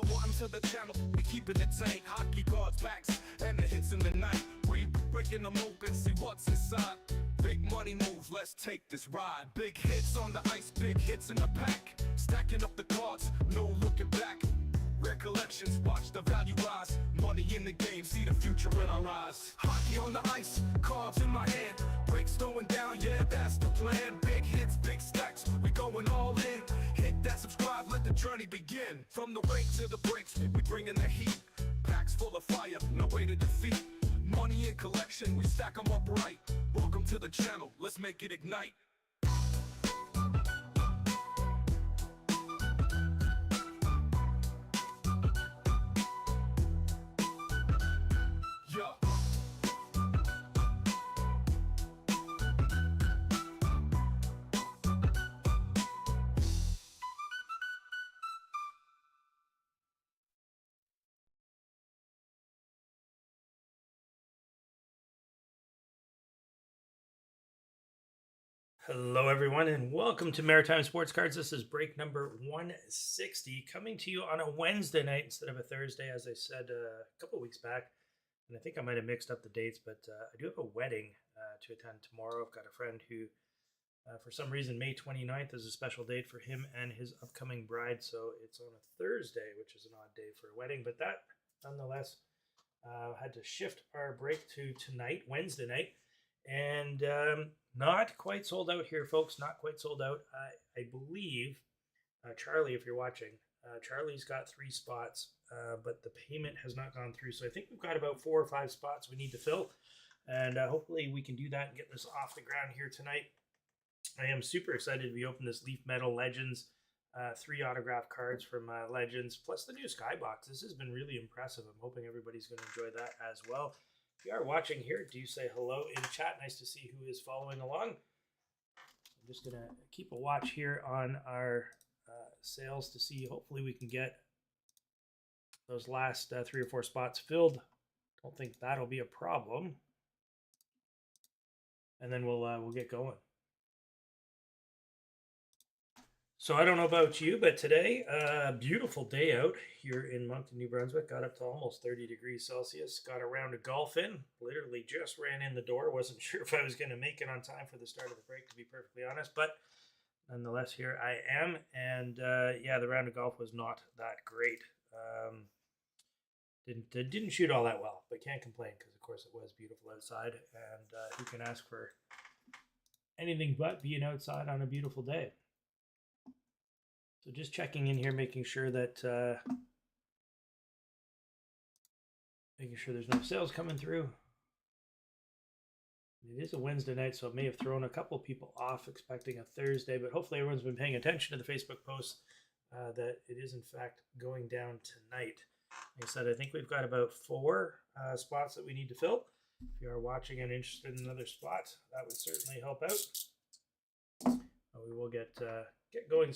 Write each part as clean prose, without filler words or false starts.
welcome to the channel. We keeping it tank, hockey guards, backs, and the hits in the night. We breaking them open, see what's inside. Big money moves, let's take this ride. Big hits on the ice, big hits in the pack. Stacking up the cards, no looking back. Rare collections, watch the value rise. Money in the game, see the future in our eyes. Hockey on the ice, cards in my hand. Breaks throwing down, yeah, that's the plan. Big hits, big stacks, we going all in. Hit that subscribe, let the journey begin. From the rake to the breaks, we bringing the heat. Packs full of fire, no way to defeat. Money in collection, we stack them up right. Welcome to the channel, let's make it ignite. Yeah. Hello everyone and welcome to Maritime Sports Cards. This is break number 160 coming to you on a Wednesday night instead of a Thursday, as I said a couple weeks back. And I think I might have mixed up the dates, but I do have a wedding to attend tomorrow. I've got a friend who, for some reason, May 29th is a special date for him and his upcoming bride. So it's on a Thursday, which is an odd day for a wedding. But that, nonetheless, had to shift our break to tonight, Wednesday night. And not quite sold out here, folks. Not quite sold out. I believe, Charlie, if you're watching, Charlie's got 3 spots, but the payment has not gone through. So I think we've got about 4 or 5 spots we need to fill. And hopefully we can do that and get this off the ground here tonight. I am super excited to be opening this Leaf Metal Legends, 3 autograph cards from Legends, plus the new Skybox. This has been really impressive. I'm hoping everybody's going to enjoy that as well. If you are watching here, do say hello in chat. Nice to see who is following along. I'm just going to keep a watch here on our sales to see. Hopefully we can get those last 3 or 4 spots filled. Don't think that'll be a problem. And then we'll get going. So I don't know about you, but today, beautiful day out here in Moncton, New Brunswick. Got up to almost 30 degrees Celsius. Got a round of golf in. Literally just ran in the door. Wasn't sure if I was going to make it on time for the start of the break, to be perfectly honest. But nonetheless, here I am. And yeah, the round of golf was not that great. Didn't shoot all that well, but can't complain because, of course, it was beautiful outside. And who can ask for anything but being outside on a beautiful day? So just checking in here, making sure that there's no sales coming through. It is a Wednesday night, so it may have thrown a couple people off expecting a Thursday, but hopefully everyone's been paying attention to the Facebook posts that it is in fact going down tonight. Like I said, I think we've got about 4 spots that we need to fill. If you are watching and interested in another spot, that would certainly help out. We will get going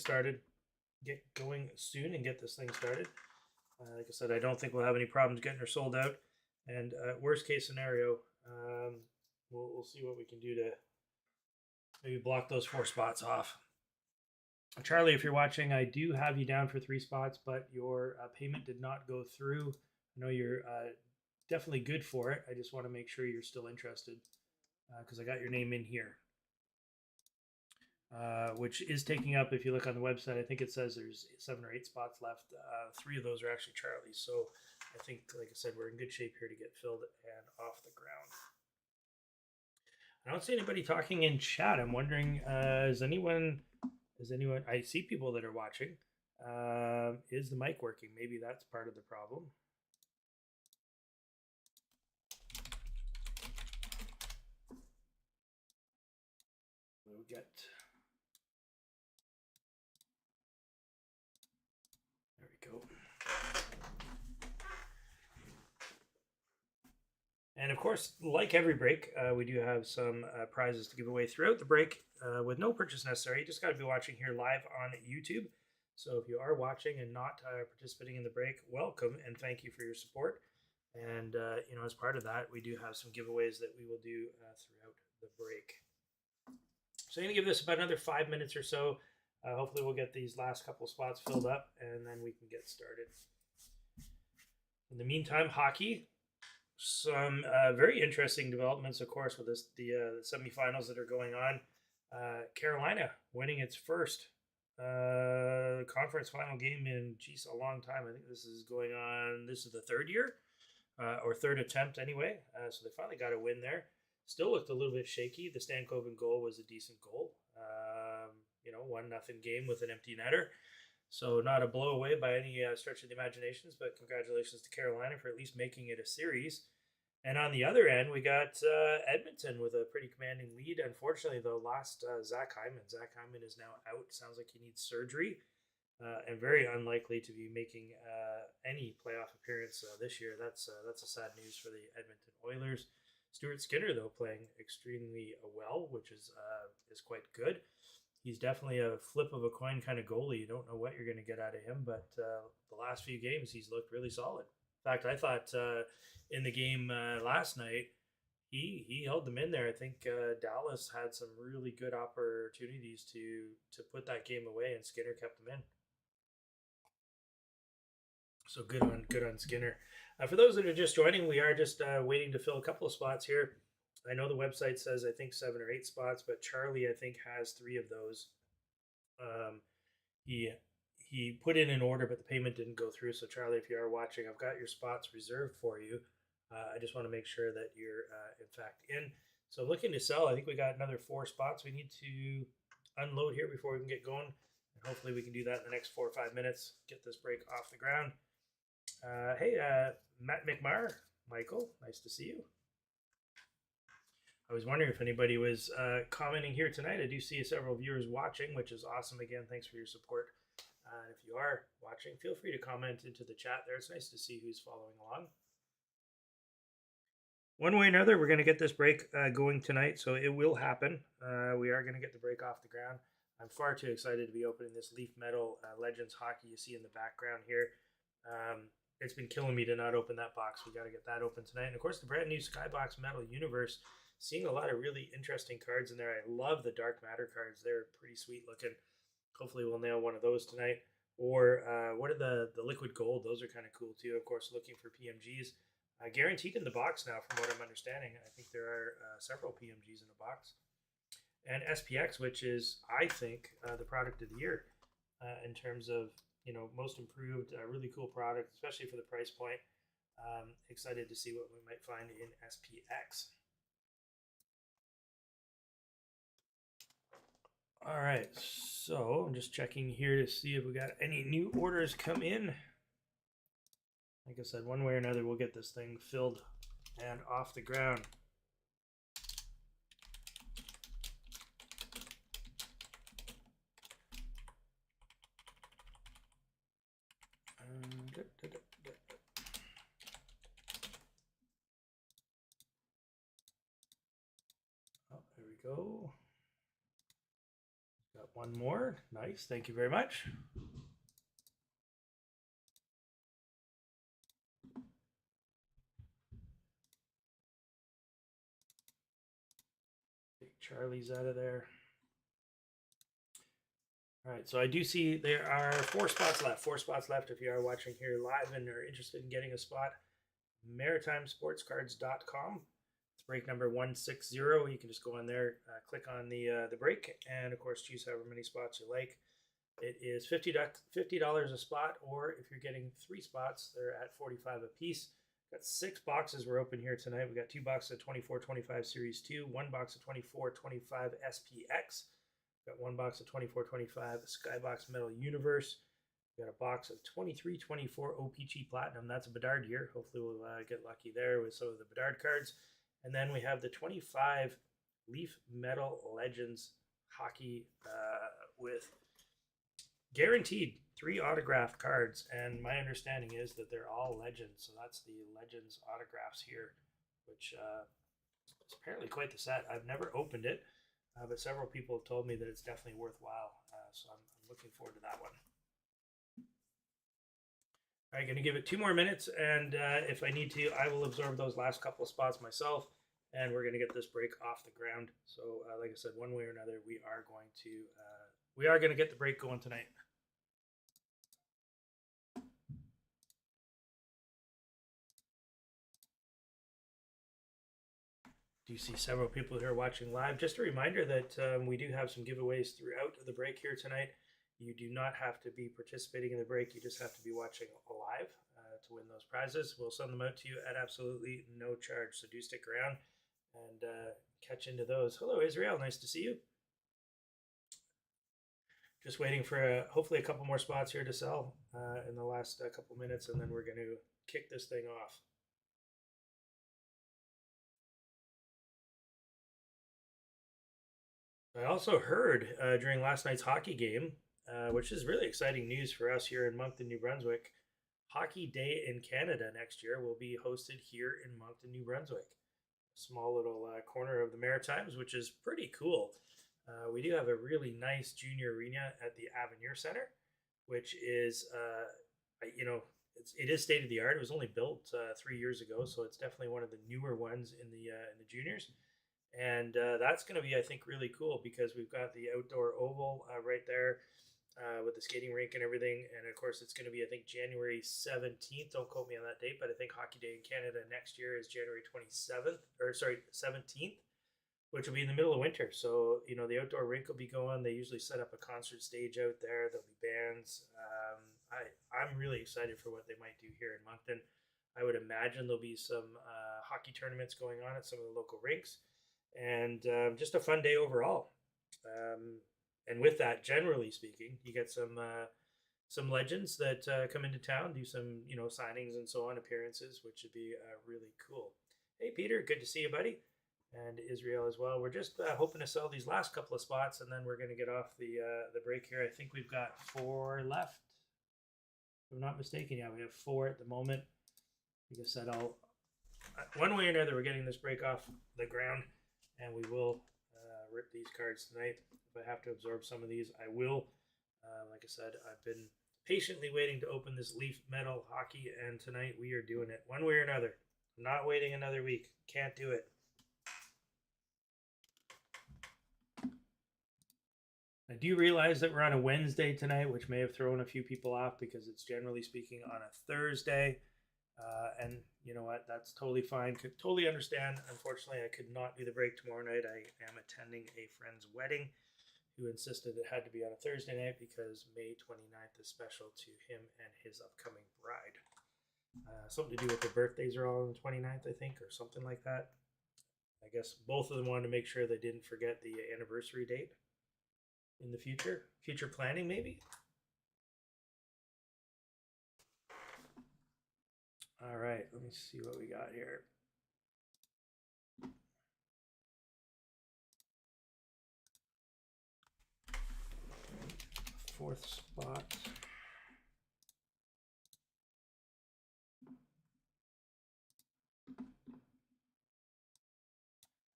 soon and get this thing started. Like I said, I don't think we'll have any problems getting her sold out. And worst case scenario, we'll see what we can do to maybe block those 4 spots off. Charlie, if you're watching, I do have you down for 3 spots, but your payment did not go through. I know you're definitely good for it. I just want to make sure you're still interested because I got your name in here. Which is taking up, if you look on the website, I think it says there's 7 or 8 spots left. 3 of those are actually Charlie's. So I think, like I said, we're in good shape here to get filled and off the ground. I don't see anybody talking in chat. I'm wondering, is anyone, I see people that are watching. Is the mic working? Maybe that's part of the problem. We'll get... Go. And of course, like every break, we do have some prizes to give away throughout the break with no purchase necessary. You just got to be watching here live on YouTube. So if you are watching and not participating in the break, welcome and thank you for your support. And as part of that, we do have some giveaways that we will do throughout the break. So I'm going to give this about another 5 minutes or so. Hopefully we'll get these last couple spots filled up and then we can get started. In the meantime, hockey. Some very interesting developments, of course, with the semifinals that are going on. Carolina winning its first conference final game in, geez, a long time. I think this is going on. This is the third year or third attempt anyway. So they finally got a win there. Still looked a little bit shaky. The Stankoven goal was a decent goal. 1-0 game with an empty netter. So not a blow away by any stretch of the imaginations, but congratulations to Carolina for at least making it a series. And on the other end, we got Edmonton with a pretty commanding lead. Unfortunately, though, lost Zach Hyman. Zach Hyman is now out. Sounds like he needs surgery and very unlikely to be making any playoff appearance this year. That's a sad news for the Edmonton Oilers. Stuart Skinner, though, playing extremely well, which is quite good. He's definitely a flip of a coin kind of goalie. You don't know what you're going to get out of him, but the last few games he's looked really solid. In fact, I thought in the game last night he held them in there. I think Dallas had some really good opportunities to put that game away, and Skinner kept them in. So good on Skinner. For those that are just joining, we are just waiting to fill a couple of spots here. I know the website says I think 7 or 8 spots, but Charlie I think has 3 of those. He put in an order, but the payment didn't go through. So Charlie, if you are watching, I've got your spots reserved for you. I just want to make sure that you're in fact in. So looking to sell, I think we got another 4 spots we need to unload here before we can get going. And hopefully we can do that in the next 4 or 5 minutes. Get this break off the ground. Hey, Matt McMahon, Michael, nice to see you. I was wondering if anybody was commenting here tonight. I do see several viewers watching, which is awesome. Again, thanks for your support. If you are watching, feel free to comment into the chat there. It's nice to see who's following along. One way or another, we're going to get this break going tonight, so it will happen. We are going to get the break off the ground. I'm far too excited to be opening this Leaf Metal Legends hockey you see in the background here. It's been killing me to not open that box. We got to get that open tonight. And of course, the brand new Skybox Metal Universe. Seeing a lot of really interesting cards in there. I love the Dark Matter cards. They're pretty sweet looking. Hopefully we'll nail one of those tonight. Or what are the Liquid Gold? Those are kind of cool too. Of course, looking for PMGs. Guaranteed in the box now, from what I'm understanding. I think there are several PMGs in the box. And SPX, which is, I think, the product of the year in terms of, most improved, really cool product, especially for the price point. Excited to see what we might find in SPX. All right, so I'm just checking here to see if we got any new orders come in. Like I said, one way or another, we'll get this thing filled and off the ground. Oh, there we go. Got one more. Nice. Thank you very much. Take Charlie's out of there. All right, so I do see there are 4 spots left. 4 spots left if you are watching here live and are interested in getting a spot. MaritimeSportsCards.com. It's break number 160. You can just go on there, click on the break, and of course choose however many spots you like. It is $50 a spot, or if you're getting 3 spots, they're at $45 a piece. Got 6 boxes we're open here tonight. We got 2 boxes of 24-25 Series 2, 1 box of 24-25 SPX. Got 1 box of 24-25 Skybox Metal Universe. We got a box of 23-24 O-Pee-Chee Platinum. That's a Bedard year. Hopefully we'll get lucky there with some of the Bedard cards. And then we have the 25 Leaf Metal Legends hockey with guaranteed 3 autographed cards. And my understanding is that they're all Legends. So that's the Legends autographs here, which is apparently quite the set. I've never opened it. But several people have told me that it's definitely worthwhile. So I'm looking forward to that one. All right, going to give it 2 more minutes. And if I need to, I will absorb those last couple of spots myself. And we're going to get this break off the ground. So like I said, one way or another, we are going to get the break going tonight. Do see several people who are watching live. Just a reminder that we do have some giveaways throughout the break here tonight. You do not have to be participating in the break. You just have to be watching live to win those prizes. We'll send them out to you at absolutely no charge. So do stick around and catch into those. Hello, Israel. Nice to see you. Just waiting for hopefully a couple more spots here to sell in the last couple minutes, and then we're going to kick this thing off. I also heard during last night's hockey game, which is really exciting news for us here in Moncton, New Brunswick, Hockey Day in Canada next year will be hosted here in Moncton, New Brunswick. A small little corner of the Maritimes, which is pretty cool. We do have a really nice junior arena at the Avenir Center, which is, it is state of the art. It was only built 3 years ago, so it's definitely one of the newer ones in the juniors. And that's going to be, I think, really cool because we've got the outdoor oval right there with the skating rink and everything. And of course, it's going to be, I think, January 17th. Don't quote me on that date, but I think Hockey Day in Canada next year is January 17th, which will be in the middle of winter. So, the outdoor rink will be going. They usually set up a concert stage out there. There'll be bands. I'm really excited for what they might do here in Moncton. I would imagine there'll be some hockey tournaments going on at some of the local rinks. And just a fun day overall. And with that, generally speaking, you get some legends that come into town, do some signings and so on, appearances, which would be really cool. Hey, Peter, good to see you, buddy, and Israel as well. We're just hoping to sell these last couple of spots, and then we're going to get off the break here. I think we've got 4 left, if I'm not mistaken. Yeah, we have 4 at the moment. Like I said, one way or another, we're getting this break off the ground. And we will rip these cards tonight. If I have to absorb some of these, I will. Like I said, I've been patiently waiting to open this Leaf Metal Hockey, and tonight we are doing it one way or another. I'm not waiting another week. Can't do it. I do realize that we're on a Wednesday tonight, which may have thrown a few people off because it's generally speaking on a Thursday. And you know what? That's totally fine. Could totally understand. Unfortunately, I could not do the break tomorrow night. I am attending a friend's wedding who insisted it had to be on a Thursday night because May 29th is special to him and his upcoming bride. Something to do with their birthdays are all on the 29th, I think, or something like that. I guess both of them wanted to make sure they didn't forget the anniversary date in the future. Future planning, maybe? All right, let me see what we got here. Fourth spot.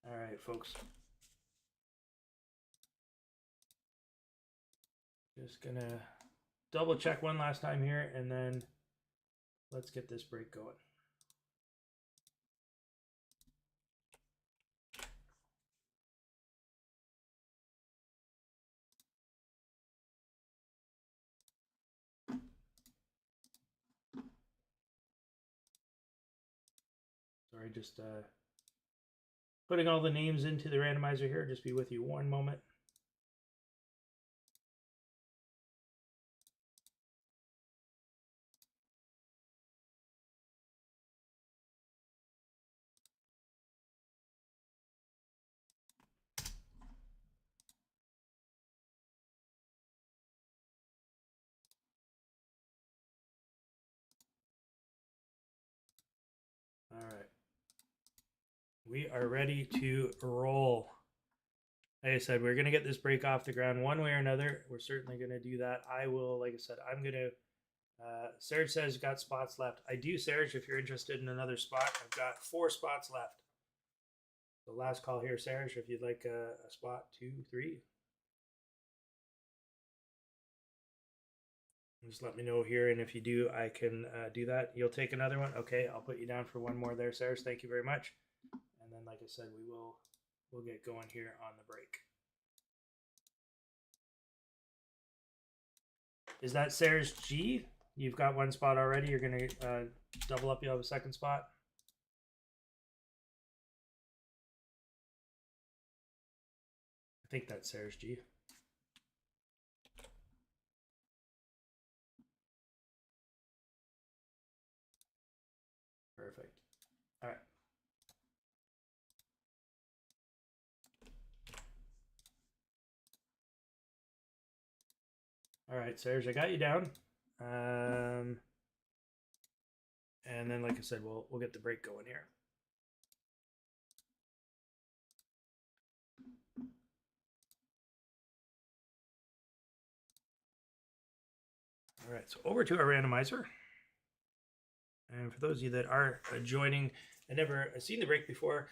All right, folks. Just gonna double check one last time here, and then let's get this break going. Sorry, just putting all the names into the randomizer here. Just be with you one moment. All right. We are ready to roll. Like I said, we're going to get this break off the ground one way or another. We're certainly going to do that. I will, like I said, I'm going to, Serge says got spots left. I do, Serge, if you're interested in another spot. I've got 4 spots left. The last call here, Serge, if you'd like a spot, 2, 3. Just let me know here, and if you do, I can do that. You'll take another one? Okay, I'll put you down for one more there, Serge. Thank you very much. And then, like I said, we'll get going here on the break. Is that Serge G? You've got one spot already. You're going to double up. You'll have a second spot. think that's Sarah's G. Perfect. All right. All right, Serge, I got you down. And then, like I said, we'll get the break going here. All right, so over to our randomizer. And for those of you that are joining, I never seen the break before.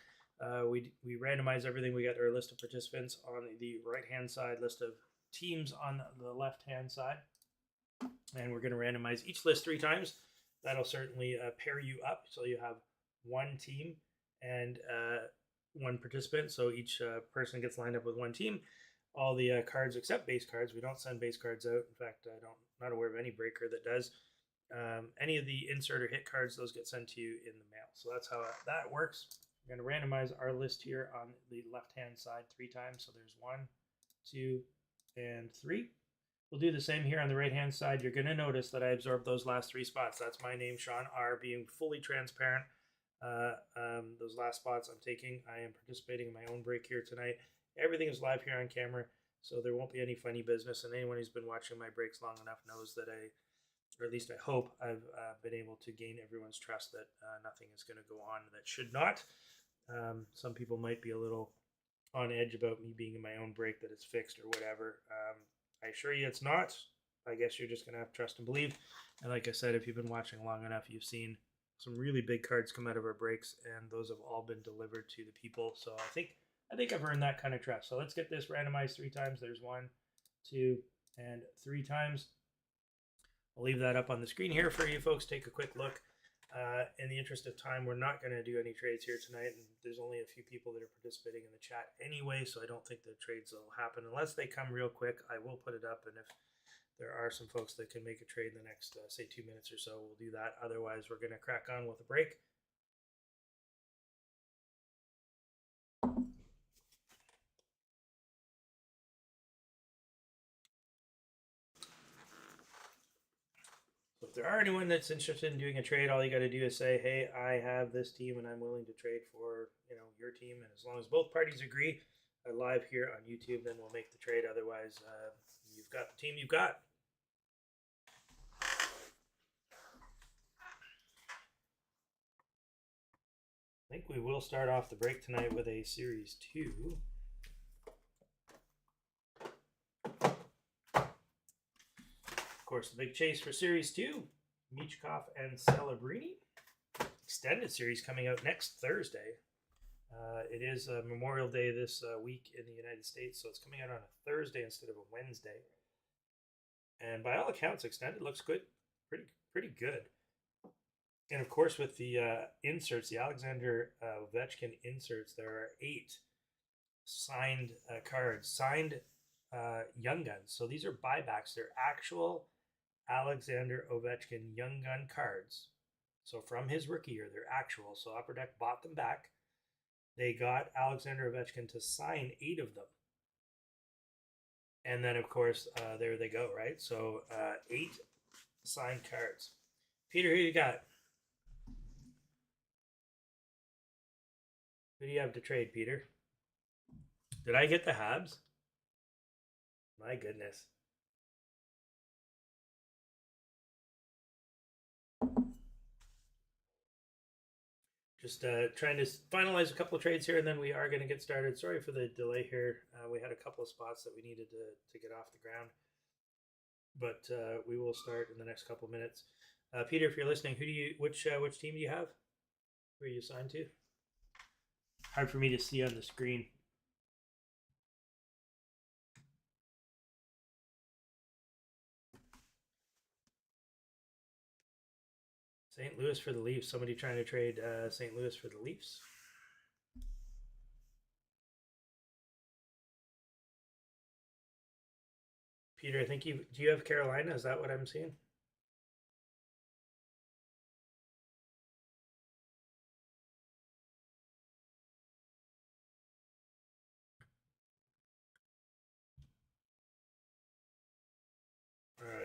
We randomize everything. We got our list of participants on the right-hand side, list of teams on the left-hand side. And we're going to randomize each list 3 times. That'll certainly pair you up. So you have one team and one participant. So each person gets lined up with one team. All the cards except base cards. We don't send base cards out. In fact, I'm not aware of any breaker that does. Any of the insert or hit cards, those get sent to you in the mail. So that's how that works. We're going to randomize our list here on the left-hand side 3 times. So there's 1, 2, and 3. We'll do the same here on the right-hand side. You're going to notice that I absorbed those last 3 spots. That's my name, Sean R., being fully transparent. Those last spots I'm taking, I am participating in my own break here tonight. Everything is live here on camera, so there won't be any funny business. And anyone who's been watching my breaks long enough knows that or at least I hope I've been able to gain everyone's trust that nothing is going to go on that should not. Some people might be a little on edge about me being in my own break, that it's fixed or whatever. I assure you it's not. I guess you're just going to have to trust and believe. And like I said, if you've been watching long enough, you've seen some really big cards come out of our breaks, and those have all been delivered to the people. So I think I've earned that kind of trust. So let's get this randomized 3 times. There's 1, 2, and 3 times. I'll leave that up on the screen here for you folks. Take a quick look. In the interest of time, we're not going to do any trades here tonight, and there's only a few people that are participating in the chat anyway, so I don't think the trades will happen unless they come real quick. I will put it up, and if there are some folks that can make a trade in the next, say, 2 minutes or so, we'll do that. Otherwise, we're going to crack on with a break. So if there are anyone that's interested in doing a trade, all you got to do is say, hey, I have this team and I'm willing to trade for your team. And as long as both parties agree, live here on YouTube, then we'll make the trade. Otherwise, you've got the team you've got. I think we will start off the break tonight with a Series 2. Of course, the big chase for Series 2, Michkov and Celebrini. Extended series coming out next Thursday. It is Memorial Day this week in the United States, so it's coming out on a Thursday instead of a Wednesday. And by all accounts, extended looks good, pretty good. And of course, with the inserts, the Alexander Ovechkin inserts, there are 8 signed cards, signed Young Guns. So these are buybacks. They're actual Alexander Ovechkin Young Gun cards. So from his rookie year, they're actual. So Upper Deck bought them back. They got Alexander Ovechkin to sign 8 of them. And then, of course, there they go, right? So 8 signed cards. Peter, who you got? Who do you have to trade, Peter? Did I get the Habs? My goodness. Just trying to finalize a couple of trades here, and then we are going to get started. Sorry for the delay here. We had a couple of spots that we needed to get off the ground. But we will start in the next couple of minutes. Peter, if you're listening, which team do you have? Who are you assigned to? Hard for me to see on the screen. St. Louis for the Leafs. Somebody trying to trade St. Louis for the Leafs. Peter, I think do you have Carolina? Is that what I'm seeing?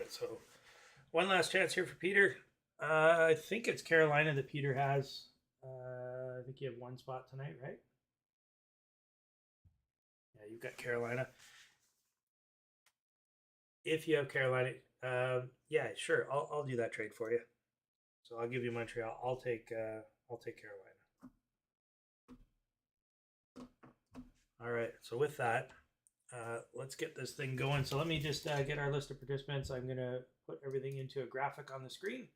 right, so one last chance here for Peter. I think it's Carolina that Peter has. I think you have one spot tonight, right? Yeah, you've got Carolina. If you have Carolina, yeah, sure, I'll do that trade for you. So I'll give you Montreal. I'll take Carolina. All right. So with that, let's get this thing going. So let me just get our list of participants. I'm gonna put everything into a graphic on the screen,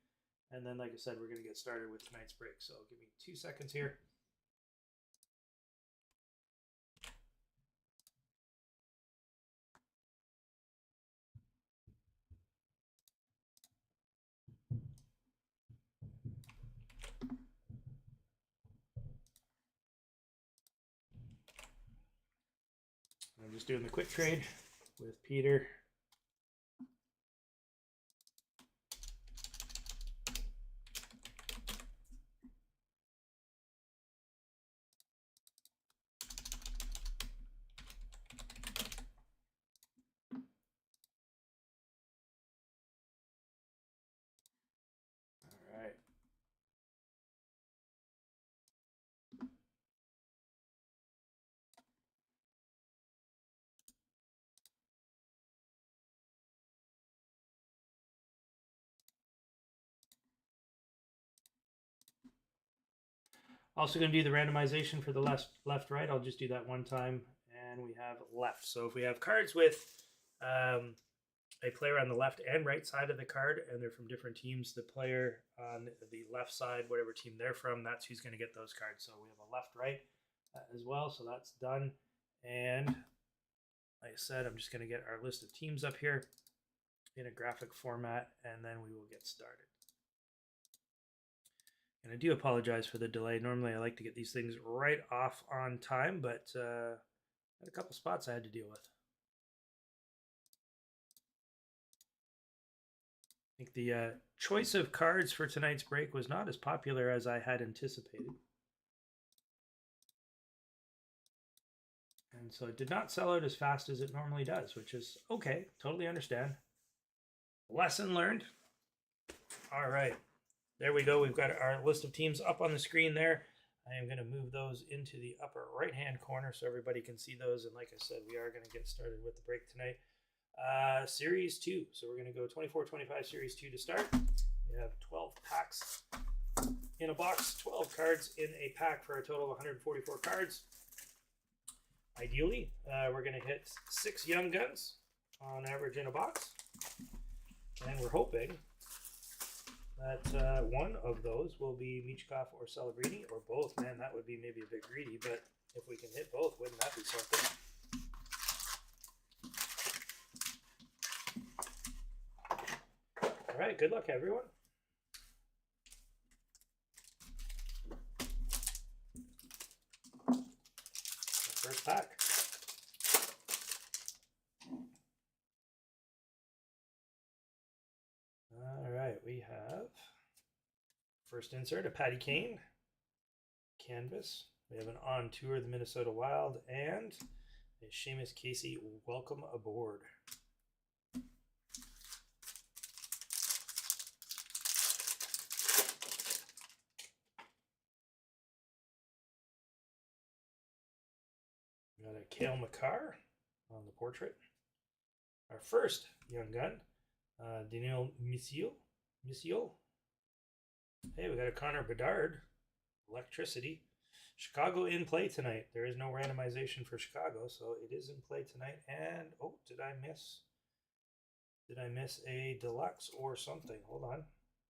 and then, like I said, we're gonna get started with tonight's break. So give me 2 seconds here. I'm just doing the quick trade with Peter. All right. Also going to do the randomization for the left, right. I'll just do that one time, and we have left. So if we have cards with a player on the left and right side of the card, and they're from different teams, the player on the left side, whatever team they're from, that's who's going to get those cards. So we have a left, right as well. So that's done. And like I said, I'm just going to get our list of teams up here in a graphic format, and then we will get started. And I do apologize for the delay. Normally I like to get these things right off on time, but I had a couple spots I had to deal with. I think the choice of cards for tonight's break was not as popular as I had anticipated. And so it did not sell out as fast as it normally does, which is okay. Totally understand. Lesson learned. All right. There we go. We've got our list of teams up on the screen there. I am going to move those into the upper right-hand corner so everybody can see those. And like I said, we are going to get started with the break tonight. Series 2. So we're going to go 24-25 Series 2 to start. We have 12 packs in a box, 12 cards in a pack for a total of 144 cards. Ideally, we're going to hit 6 Young Guns on average in a box. And we're hoping that one of those will be Michkov or Celebrini, or both. Man, that would be maybe a bit greedy, but if we can hit both, wouldn't that be something? All right, good luck, everyone. First pack. All right, we have first insert, a Patty Kane canvas. We have an On Tour of the Minnesota Wild and a Seamus Casey welcome aboard. We got a Cale Makar on the portrait. Our first Young Gun, Daniel Misiol. Hey, we got a Connor Bedard, Electricity. Chicago in play tonight. There is no randomization for Chicago, so it is in play tonight. And oh, did I miss a deluxe or something? Hold on.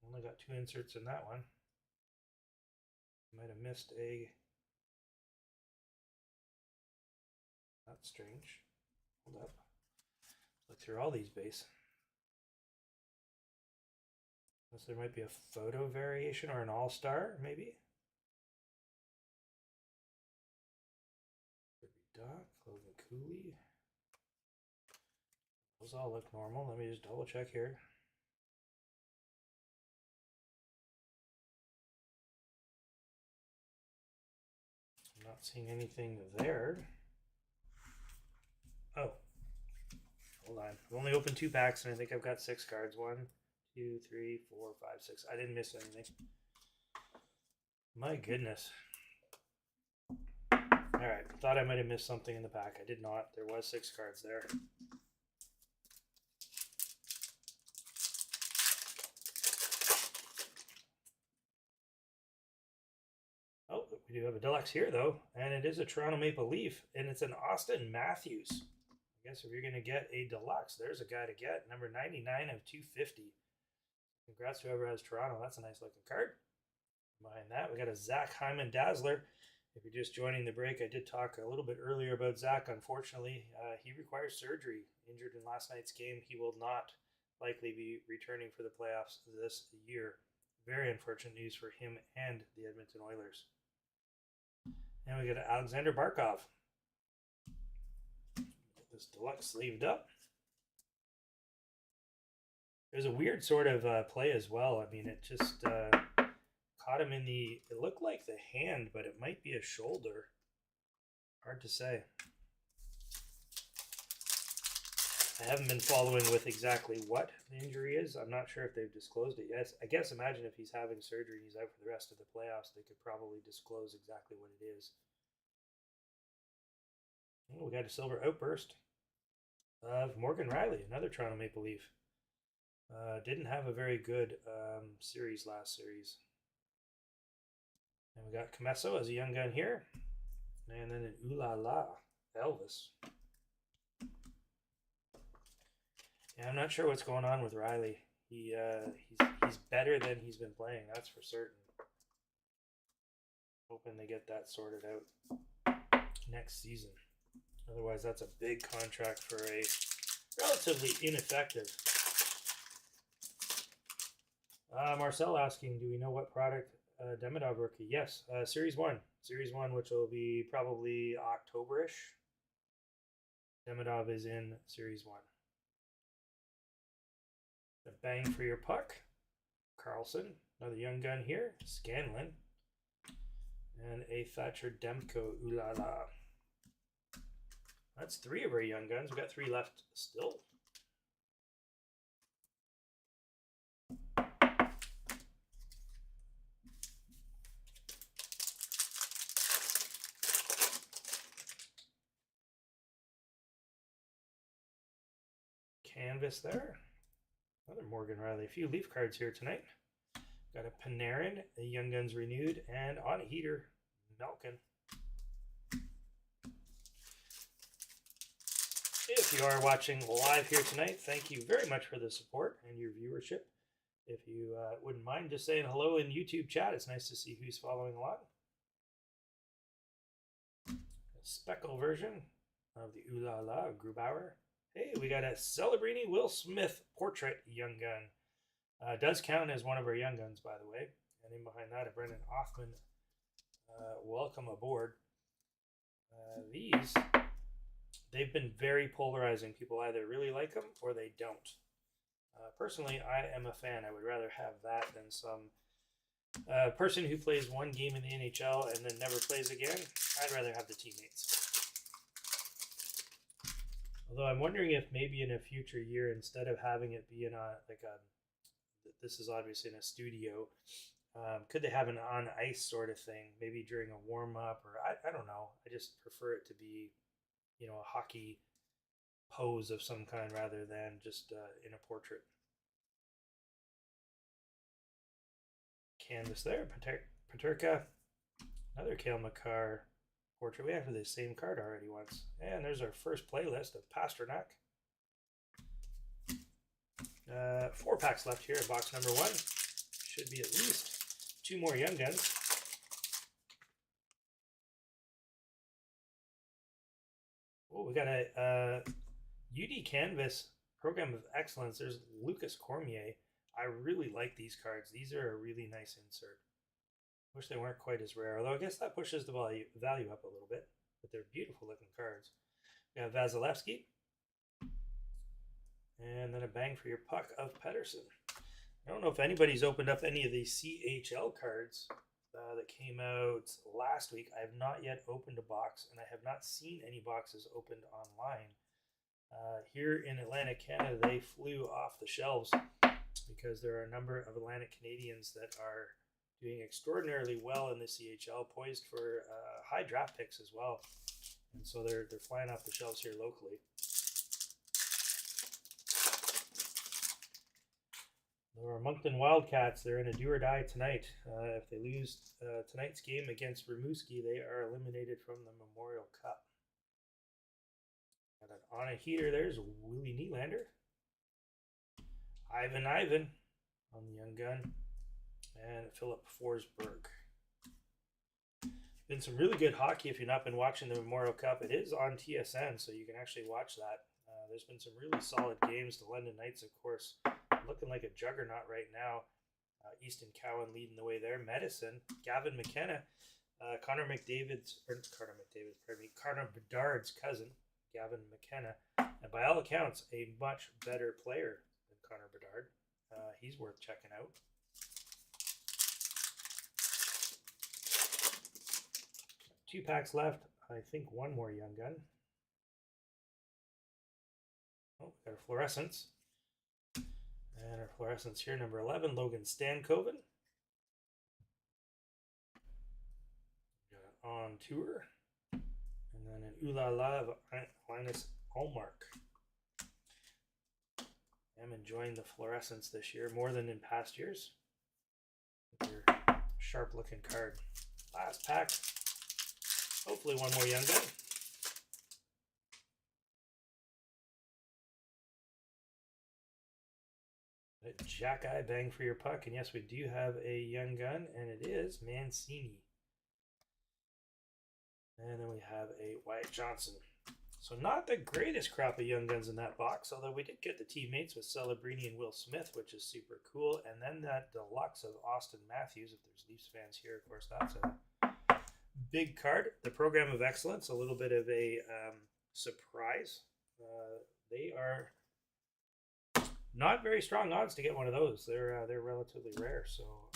Only got 2 inserts in that one. Might have missed a. That's strange. Hold up. Look through all these base. Unless there might be a photo variation or an all-star, maybe. Could be Doc, Logan Cooley. Those all look normal. Let me just double check here. I'm not seeing anything there. Oh, Hold on. I've only opened 2 packs, and I think I've got 6 cards. 1, 2, 3, 4, 5, 6. I didn't miss anything. My goodness. Alright, thought I might have missed something in the pack. I did not. There was 6 cards there. Oh, we do have a deluxe here, though. And it is a Toronto Maple Leaf. And it's an Austin Matthews. I guess if you're going to get a deluxe, there's a guy to get. Number 99 of 250. Congrats to whoever has Toronto. That's a nice looking card. Behind that, we got a Zach Hyman Dazzler. If you're just joining the break, I did talk a little bit earlier about Zach. Unfortunately, he requires surgery. Injured in last night's game. He will not likely be returning for the playoffs this year. Very unfortunate news for him and the Edmonton Oilers. And we got Alexander Barkov. Get this deluxe sleeved up. There's a weird sort of play as well. I mean, it just caught him in the, it looked like the hand, but it might be a shoulder. Hard to say. I haven't been following with exactly what the injury is. I'm not sure if they've disclosed it yet. I guess imagine if he's having surgery and he's out for the rest of the playoffs, they could probably disclose exactly what it is. Oh, we got a silver outburst of Morgan Riley, another Toronto Maple Leaf. Didn't have a very good series last series. And we got Comesso as a young gun here. And then an Ooh La La, Elvis. Yeah, I'm not sure what's going on with Riley. He's better than he's been playing, that's for certain. Hoping they get that sorted out next season. Otherwise, that's a big contract for a relatively ineffective. Marcel asking, do we know what product Demidov rookie? Yes, Series 1. Series 1, which will be probably October-ish. Demidov is in Series 1. The bang for your puck. Carlson, another young gun here. Scanlon. And a Thatcher Demko, Ooh La La. That's 3 of our young guns. We've got 3 left still. Canvas there. Another Morgan Riley. A few Leaf cards here tonight. Got a Panarin, a Young Guns renewed, and on a heater, Malkin. If you are watching live here tonight, thank you very much for the support and your viewership. If you wouldn't mind just saying hello in YouTube chat, it's nice to see who's following along. A speckle version of the Ooh La La Grubauer. Hey, we got a Celebrini Will Smith portrait young gun. Does count as one of our young guns, by the way. And in behind that, a Brendan Hoffman. Welcome aboard. They've been very polarizing. People either really like them or they don't. Personally, I am a fan. I would rather have that than some person who plays one game in the NHL and then never plays again. I'd rather have the teammates. Although I'm wondering if maybe in a future year, instead of having it be in this is obviously in a studio, could they have an on ice sort of thing, maybe during a warm up, or I don't know. I just prefer it to be, a hockey pose of some kind rather than just in a portrait. Canvas there, Paterka, another Cale Makar portrait. We have the same card already once. And there's our first playlist of Pasternak. 4 packs left here in box number 1. Should be at least 2 more young guns. Oh, we got a UD Canvas Program of Excellence. There's Lucas Cormier. I really like these cards. These are a really nice insert. Wish they weren't quite as rare, although I guess that pushes the value up a little bit. But they're beautiful looking cards. We got Vasilevsky. And then a bang for your puck of Pettersson. I don't know if anybody's opened up any of these CHL cards that came out last week. I have not yet opened a box, and I have not seen any boxes opened online. Here in Atlantic Canada, they flew off the shelves because there are a number of Atlantic Canadians that are doing extraordinarily well in the CHL, poised for high draft picks as well. And so they're flying off the shelves here locally. The Moncton Wildcats, they're in a do or die tonight. If they lose tonight's game against Rimouski, they are eliminated from the Memorial Cup. And on a heater, there's Willie Nylander. Ivan on the young gun. And Philip Forsberg. Been some really good hockey if you've not been watching the Memorial Cup. It is on TSN, so you can actually watch that. There's been some really solid games. The London Knights, of course, looking like a juggernaut right now. Easton Cowan leading the way there. Medicine, Gavin McKenna, Connor Bedard's cousin, Gavin McKenna. And by all accounts, a much better player than Connor Bedard. He's worth checking out. Two packs left. I think one more young gun. Oh, we got a fluorescence. And our fluorescence here, number 11, Logan Stankoven. Got on tour. And then an Ulala of Linus Hallmark. I'm enjoying the fluorescence this year more than in past years. They're a sharp looking card. Last pack. Hopefully one more young gun. A Jack Eye bang for your puck. And yes, we do have a young gun, and it is Mancini. And then we have a Wyatt Johnson. So not the greatest crop of young guns in that box, although we did get the teammates with Celebrini and Will Smith, which is super cool. And then that deluxe of Austin Matthews, if there's Leafs fans here, of course, that's a big card. The Program of Excellence, a little bit of a surprise. They are not very strong odds to get one of those. They're relatively rare, so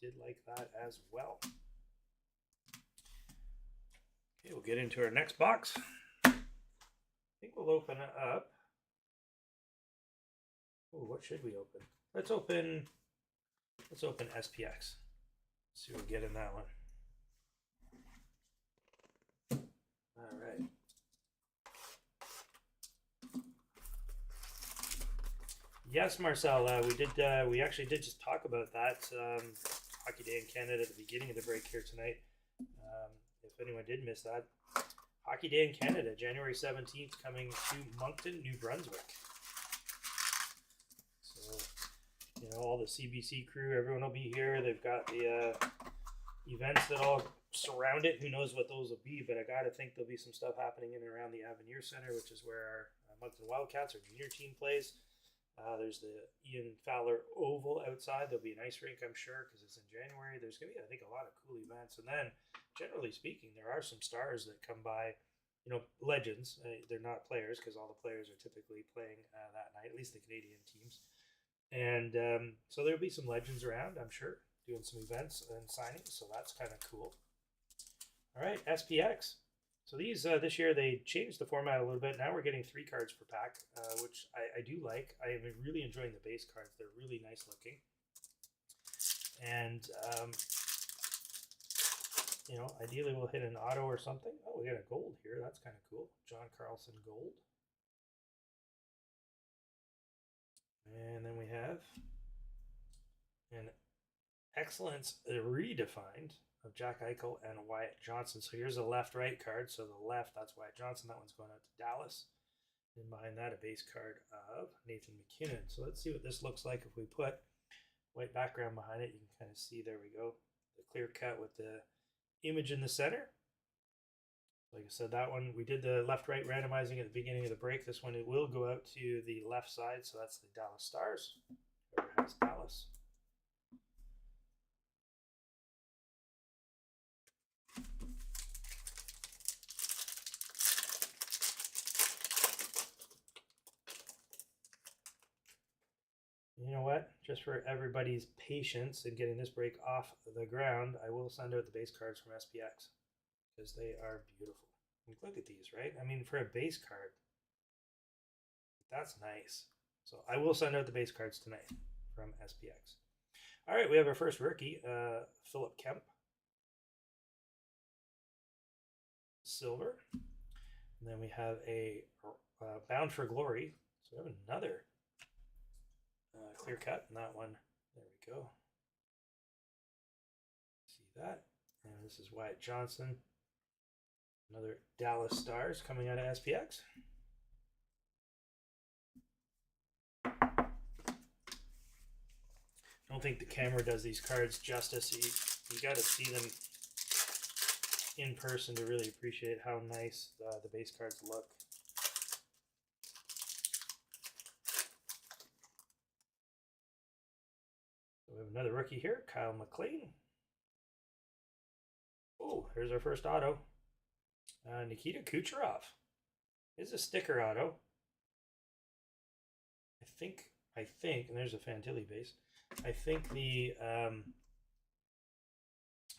did like that as well. Okay, we'll get into our next box. I think we'll open it up. Oh, what should we open? Let's open SPX. Let's see what we get in that one. All right. Yes, Marcel, we actually did just talk about that. Hockey Day in Canada at the beginning of the break here tonight. If anyone did miss that. Hockey Day in Canada, January 17th, coming to Moncton, New Brunswick. So, you know, all the CBC crew, everyone will be here. They've got the events that all surround it. Who knows what those will be, but I got to think there'll be some stuff happening in and around the Avenir Center, which is where our Moncton Wildcats, our junior team, plays. There's the Ian Fowler Oval outside. There'll be an ice rink, I'm sure, because it's in January. There's going to be, I think, a lot of cool events. And then, generally speaking, there are some stars that come by, you know, legends. They're not players because all the players are typically playing that night, at least the Canadian teams. And so there'll be some legends around, I'm sure, doing some events and signings. So that's kind of cool. All right, SPX. So these, this year, they changed the format a little bit. Now we're getting 3 cards per pack, which I do like. I am really enjoying the base cards. They're really nice looking. And, you know, ideally we'll hit an auto or something. Oh, we got a gold here. That's kind of cool. John Carlson gold. And then we have an Excellence Redefined of Jack Eichel and Wyatt Johnson. So here's a left-right card. So the left, that's Wyatt Johnson. That one's going out to Dallas. And behind that, a base card of Nathan McKinnon. So let's see what this looks like if we put white background behind it. You can kind of see, there we go, the clear cut with the image in the center. Like I said, that one, we did the left-right randomizing at the beginning of the break. This one, it will go out to the left side. So that's the Dallas Stars. Whoever has Dallas. You know what? Just for everybody's patience in getting this break off the ground, I will send out the base cards from SPX because they are beautiful. Look at these, right? I mean, for a base card, That's nice. So I will send out the base cards tonight from SPX. All right, we have our first rookie, Philip Kemp. Silver. And then we have a Bound for Glory. So we have another clear cut in that one. There we go. See that? And this is Wyatt Johnson. Another Dallas Stars coming out of SPX. I don't think the camera does these cards justice. You got to see them in person to really appreciate how nice the base cards look. So we have another rookie here, Kyle McLean. Oh, here's our first auto. Nikita Kucherov is a sticker auto. I think, and there's a Fantilli base. I think the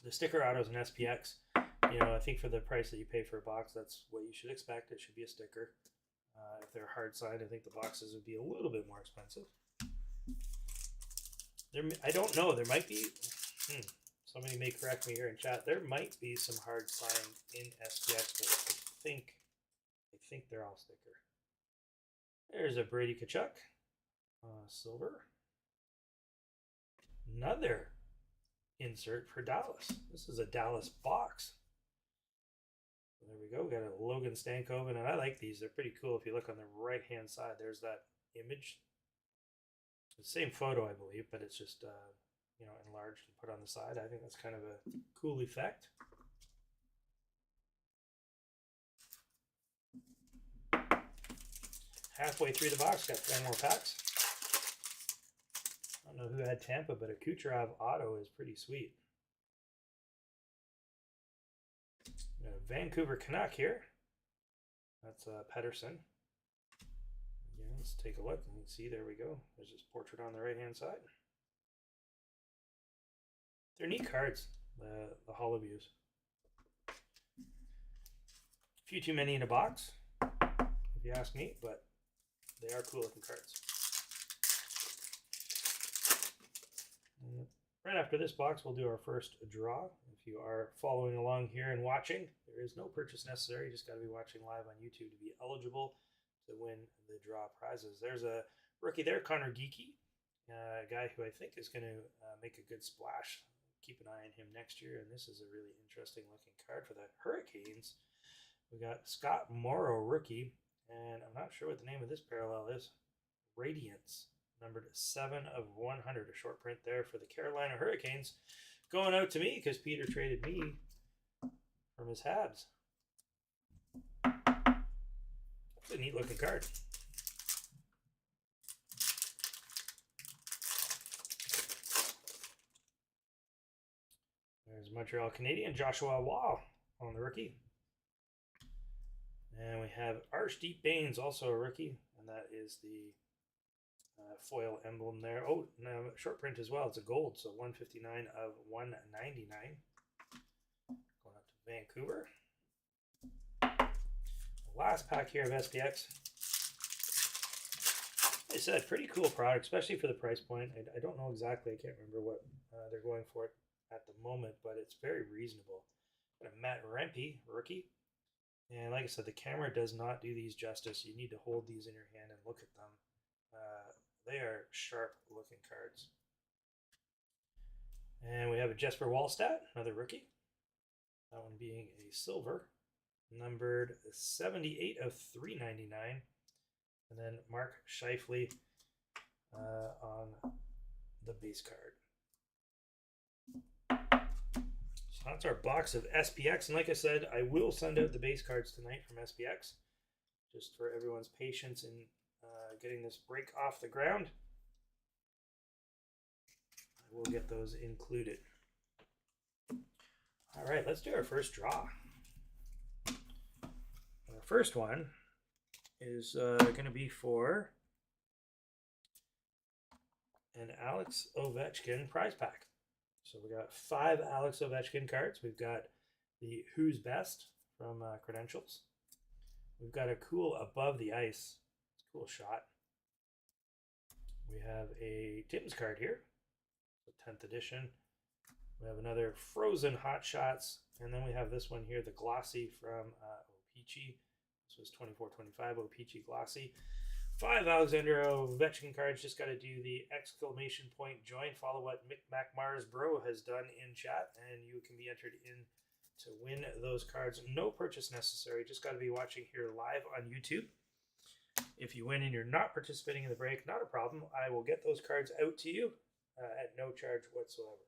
sticker autos in SPX, you know, I think for the price that you pay for a box, that's what you should expect. It should be a sticker. If they're hard signed, I think the boxes would be a little bit more expensive. I don't know. There might be. Somebody may correct me here in chat. There might be some hard signed in SPX, but I think they're all sticker. There's a Brady Tkachuk, silver. Another insert for Dallas. This is a Dallas box. There we go. We got a Logan Stankoven, and I like these. They're pretty cool. If you look on the right-hand side, there's that image. It's the same photo, I believe, but it's just you know, enlarged and put on the side. I think that's kind of a cool effect. Halfway through the box, got 4 more packs. I don't know who had Tampa, but a Kucherov auto is pretty sweet. Got a Vancouver Canuck here. That's Pedersen. Yeah, let's take a look and see. There we go. There's this portrait on the right-hand side. They're neat cards, the Hollow Views. A few too many in a box, if you ask me, but they are cool looking cards. And right after this box, we'll do our first draw. If you are following along here and watching, there is no purchase necessary. You just got to be watching live on YouTube to be eligible to win the draw prizes. There's a rookie there, Connor Geekie, a guy who I think is going to make a good splash. Keep an eye on him next year, and this is a really interesting looking card for the Hurricanes. We got Scott Morrow, rookie, and I'm not sure what the name of this parallel is. Radiance, numbered 7 of 100, a short print there for the Carolina Hurricanes. Going out to me because Peter traded me from his Habs. That's a neat looking card. There's Montreal Canadian, Joshua Wall on the rookie. And we have Arshdeep Bains, also a rookie, and that is the foil emblem there. Oh, no, short print as well. It's a gold, so 159 of 199. Going up to Vancouver. The last pack here of SPX. Like I said, pretty cool product, especially for the price point. I don't know exactly. I can't remember what they're going for it at the moment, but it's very reasonable. Got a Matt Rempe, rookie. And like I said, the camera does not do these justice. You need to hold these in your hand and look at them. They are sharp looking cards. And we have a Jesper Wallstedt, another rookie. That one being a silver, numbered 78 of 399. And then Mark Scheifele on the base card. So that's our box of SPX. And like I said, I will send out the base cards tonight from SPX, just for everyone's patience in getting this break off the ground. I will get those included. All right, let's do our first draw. Our first one is going to be for an Alex Ovechkin prize pack. So we got 5 Alex Ovechkin cards. We've got the Who's Best from Credentials. We've got a cool Above the Ice. It's Cool shot. We have a Tim's card here, the 10th edition. We have another Frozen Hot Shots, and then we have this one here, the Glossy from O-Pee-Chee. This was 24-25 O-Pee-Chee Glossy. 5 Alexander Ovechkin cards. Just got to do the exclamation point join. Follow what Mick Mars Bro has done in chat, and you can be entered in to win those cards. No purchase necessary. Just got to be watching here live on YouTube. If you win and you're not participating in the break, not a problem. I will get those cards out to you at no charge whatsoever.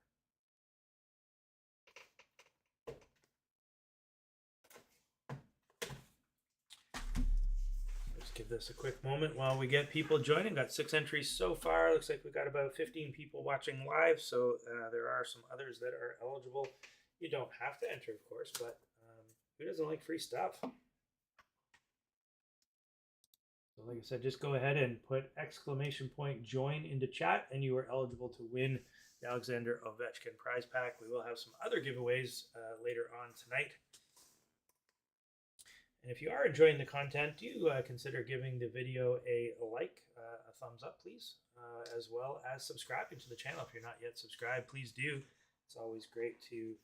Let's give this a quick moment while we get people joining. Got 6 entries so far. Looks like we've got about 15 people watching live, so there are some others that are eligible. You don't have to enter, of course, but who doesn't like free stuff? So like I said, just go ahead and put exclamation point join into chat, and you are eligible to win the Alexander Ovechkin prize pack. We will have some other giveaways later on tonight. And if you are enjoying the content, do consider giving the video a like, a thumbs up, please, as well as subscribing to the channel. If you're not yet subscribed, please do. It's always great to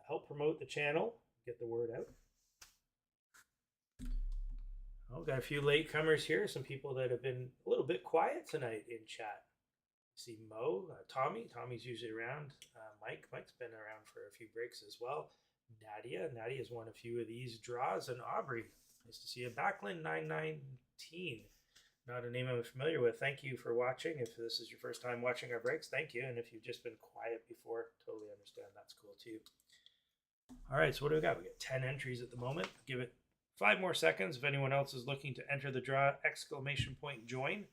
help promote the channel, get the word out. Oh, got a few latecomers here. Some people that have been a little bit quiet tonight in chat. See Mo, Tommy. Tommy's usually around. Mike's been around for a few breaks as well. Nadia's won a few of these draws. And Aubrey, nice to see you. Backlund 919. Not a name I'm familiar with. Thank you for watching. If this is your first time watching our breaks, thank you. And if you've just been quiet before, totally understand. That's cool too. All right, so what do we got? We got 10 entries at the moment. Give it 5 more seconds. If anyone else is looking to enter the draw, exclamation point join.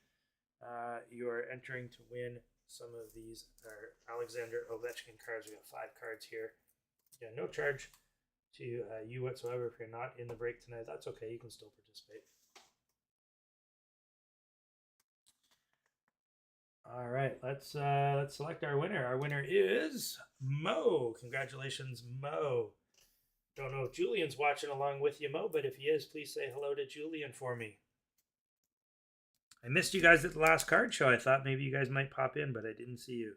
You are entering to win some of these Alexander Ovechkin cards. We got 5 cards here. Yeah, no charge to you whatsoever. If you're not in the break tonight, that's okay. You can still participate. All right, let's select our winner. Our winner is Mo. Congratulations, Mo. Don't know if Julian's watching along with you, Mo, but if he is, please say hello to Julian for me. I missed you guys at the last card show. I thought maybe you guys might pop in, but I didn't see you.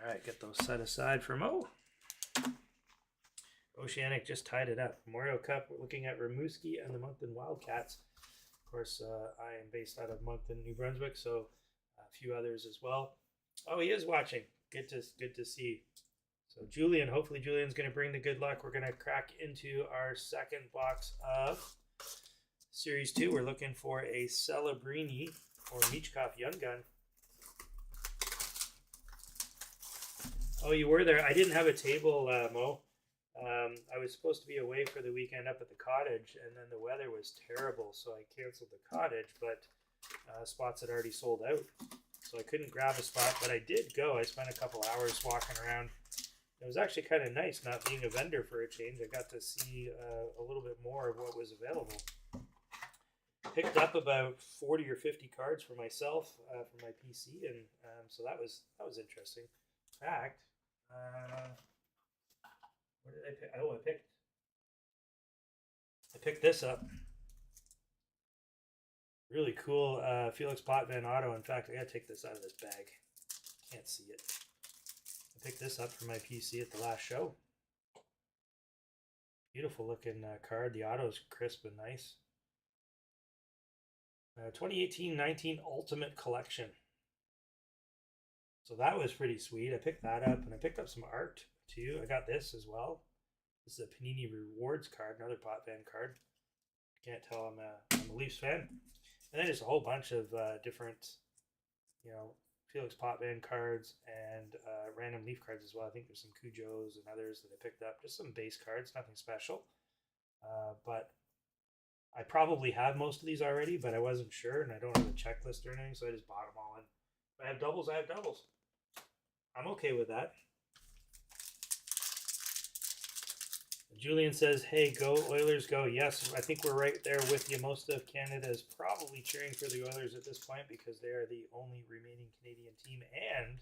All right, get those set aside for Mo. Oceanic just tied it up. Memorial Cup, we're looking at Rimouski and the Moncton Wildcats. Of course, I am based out of Moncton, New Brunswick, so a few others as well. Oh, he is watching. Good to see. So Julian, hopefully Julian's going to bring the good luck. We're going to crack into our second box of Series 2. We're looking for a Celebrini or Michkov Young Gun. Oh, you were there. I didn't have a table, Mo. I was supposed to be away for the weekend up at the cottage, and then the weather was terrible, so I canceled the cottage, but spots had already sold out. So I couldn't grab a spot, but I did go. I spent a couple hours walking around. It was actually kind of nice not being a vendor for a change. I got to see a little bit more of what was available. Picked up about 40 or 50 cards for myself for my PC, and so that was interesting. In fact, what did I pick? Oh, I picked this up. Really cool Felix Potvin auto. In fact, I gotta take this out of this bag. Can't see it. I picked this up for my PC at the last show. Beautiful looking card. The auto is crisp and nice. 2018-19 Ultimate Collection. So that was pretty sweet. I picked that up, and I picked up some art too. I got this as well. This is a Panini Rewards card, another Potvin card. Can't tell I'm a Leafs fan. And then just a whole bunch of different, Felix Potvin cards and random Leaf cards as well. I think there's some Cujos and others that I picked up. Just some base cards, nothing special. But I probably have most of these already, but I wasn't sure, and I don't have a checklist or anything, so I just bought them all in. If I have doubles, I have doubles. I'm okay with that. Julian says, hey, go Oilers, go. Yes, I think we're right there with you. Most of Canada is probably cheering for the Oilers at this point because they are the only remaining Canadian team. And,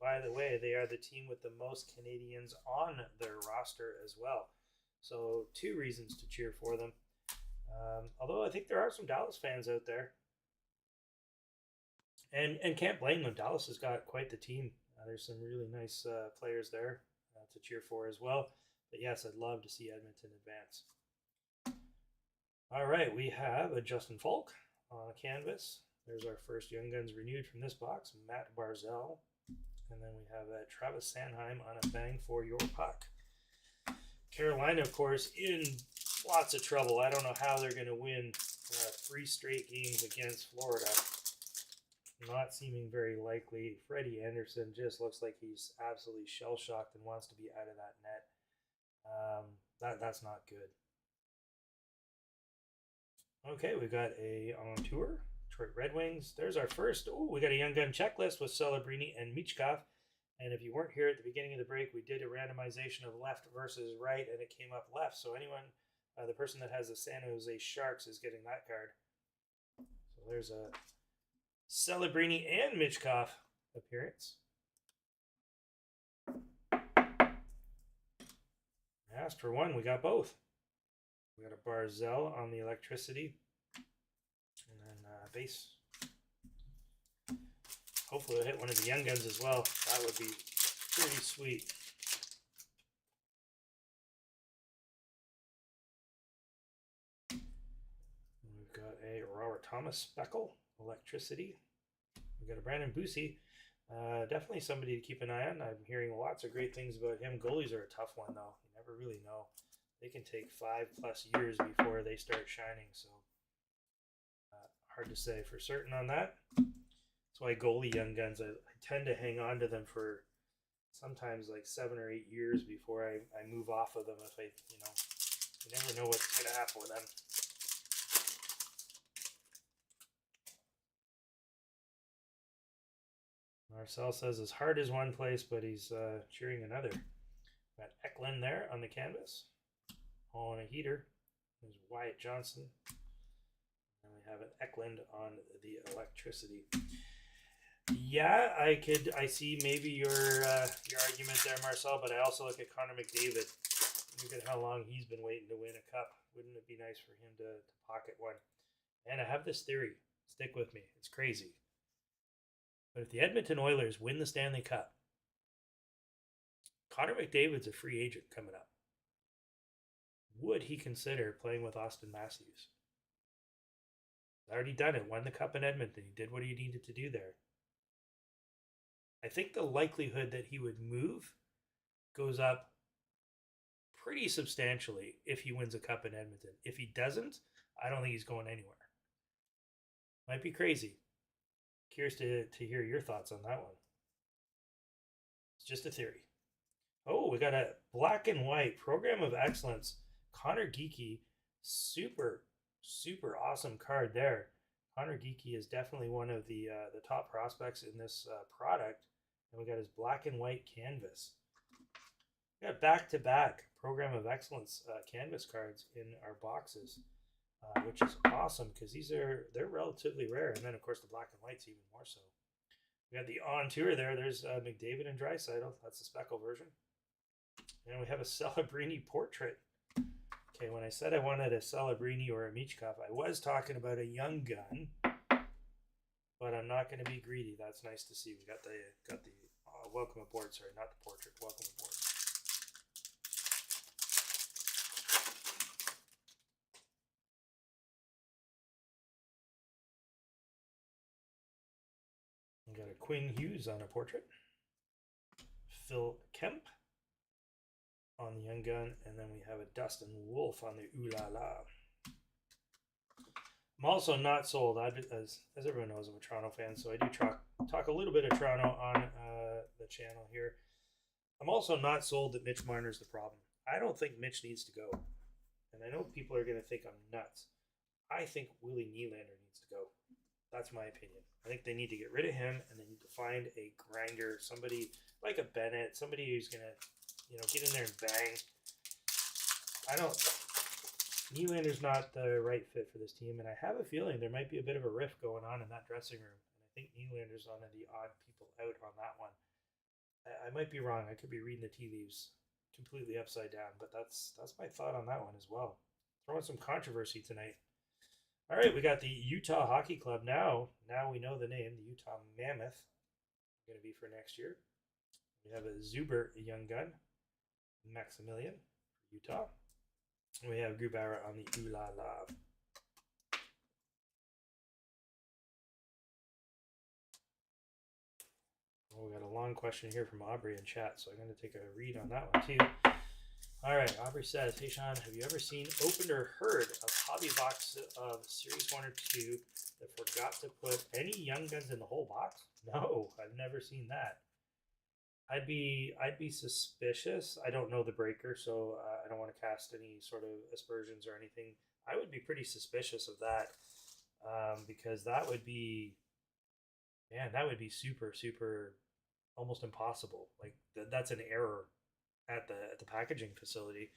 by the way, they are the team with the most Canadians on their roster as well. So 2 reasons to cheer for them. Although I think there are some Dallas fans out there. And can't blame them. Dallas has got quite the team. There's some really nice players there to cheer for as well. But yes, I'd love to see Edmonton advance. All right, we have a Justin Falk on canvas. There's our first Young Guns renewed from this box, Matt Barzell. And then we have Travis Sanheim on a bang for your puck. Carolina, of course, in lots of trouble. I don't know how they're going to win 3 straight games against Florida. Not seeming very likely. Freddie Anderson just looks like he's absolutely shell-shocked and wants to be out of that net. That's not good. Okay, we got a on tour. Detroit Red Wings. There's our first. Oh, we got a Young Gun checklist with Celebrini and Michkov. And if you weren't here at the beginning of the break, we did a randomization of left versus right, and it came up left. So anyone, the person that has the San Jose Sharks is getting that card. So there's a Celebrini and Michkov appearance. Asked for one, we got both. We got a Barzell on the electricity, and then base. Hopefully we'll hit one of the Young Guns as well. That would be pretty sweet. We've got a Robert Thomas Speckle, electricity. We've got a Brandon Busey. Definitely somebody to keep an eye on. I'm hearing lots of great things about him. Goalies are a tough one, though. You never really know. They can take 5+ years before they start shining, so hard to say for certain on that. That's why goalie Young Guns, I tend to hang on to them for sometimes like 7 or 8 years before I move off of them. If you never know what's going to happen with them. Marcel says his heart is one place, but he's cheering another. Got Eklund there on the canvas. On a heater. There's Wyatt Johnson. And we have an Eklund on the electricity. Yeah, I see maybe your argument there, Marcel, but I also look at Connor McDavid. Look at how long he's been waiting to win a cup. Wouldn't it be nice for him to pocket one? And I have this theory. Stick with me. It's crazy. But if the Edmonton Oilers win the Stanley Cup, Connor McDavid's a free agent coming up. Would he consider playing with Austin Matthews? He's already done it. Won the Cup in Edmonton. He did what he needed to do there. I think the likelihood that he would move goes up pretty substantially if he wins a Cup in Edmonton. If he doesn't, I don't think he's going anywhere. Might be crazy. Curious to hear your thoughts on that one. It's just a theory. Oh, we got a black and white program of excellence. Connor Geekie, super awesome card there. Connor Geekie is definitely one of the top prospects in this product. And we got his black and white canvas. We got back-to-back program of excellence canvas cards in our boxes, which is awesome because they're relatively rare. And then of course the black and white's even more so. We got the on tour there. There's McDavid and Draisaitl. That's the Speckle version. And we have a Celebrini portrait. Okay, when I said I wanted a Celebrini or a Michkov, I was talking about a Young Gun, but I'm not going to be greedy. That's nice to see. We got the welcome aboard. Sorry, not the portrait. Welcome aboard. We got a Quinn Hughes on a portrait. Phil Kemp on the Young Gun, and then we have a Dustin Wolf on the Ooh La La. I'm also not sold. As everyone knows, I'm a Toronto fan, so I do talk a little bit of Toronto on the channel here. I'm also not sold that Mitch Marner's the problem. I don't think Mitch needs to go. And I know people are going to think I'm nuts. I think Willie Nylander needs to go. That's my opinion. I think they need to get rid of him, and they need to find a grinder, somebody like a Bennett, somebody who's going to get in there and bang. Nylander's not the right fit for this team, and I have a feeling there might be a bit of a rift going on in that dressing room. And I think Nylander's one of the odd people out on that one. I might be wrong. I could be reading the tea leaves completely upside down. But that's my thought on that one as well. Throwing some controversy tonight. All right, we got the Utah Hockey Club now. Now we know the name, the Utah Mammoth. Going to be for next year. We have a Zuber Young Gun, Maximilian for Utah. And we have Grubauer on the Ooh La La. Oh, we got a long question here from Aubrey in chat, so I'm going to take a read on that one too. All right, Aubrey says, hey Sean, have you ever seen, opened, or heard of hobby box of Series 1 or 2 that forgot to put any Young Guns in the whole box? No, I've never seen that. I'd be suspicious. I don't know the breaker, so I don't want to cast any sort of aspersions or anything. I would be pretty suspicious of that because that would be, man, that would be super, super, almost impossible. Like that's an error at the packaging facility.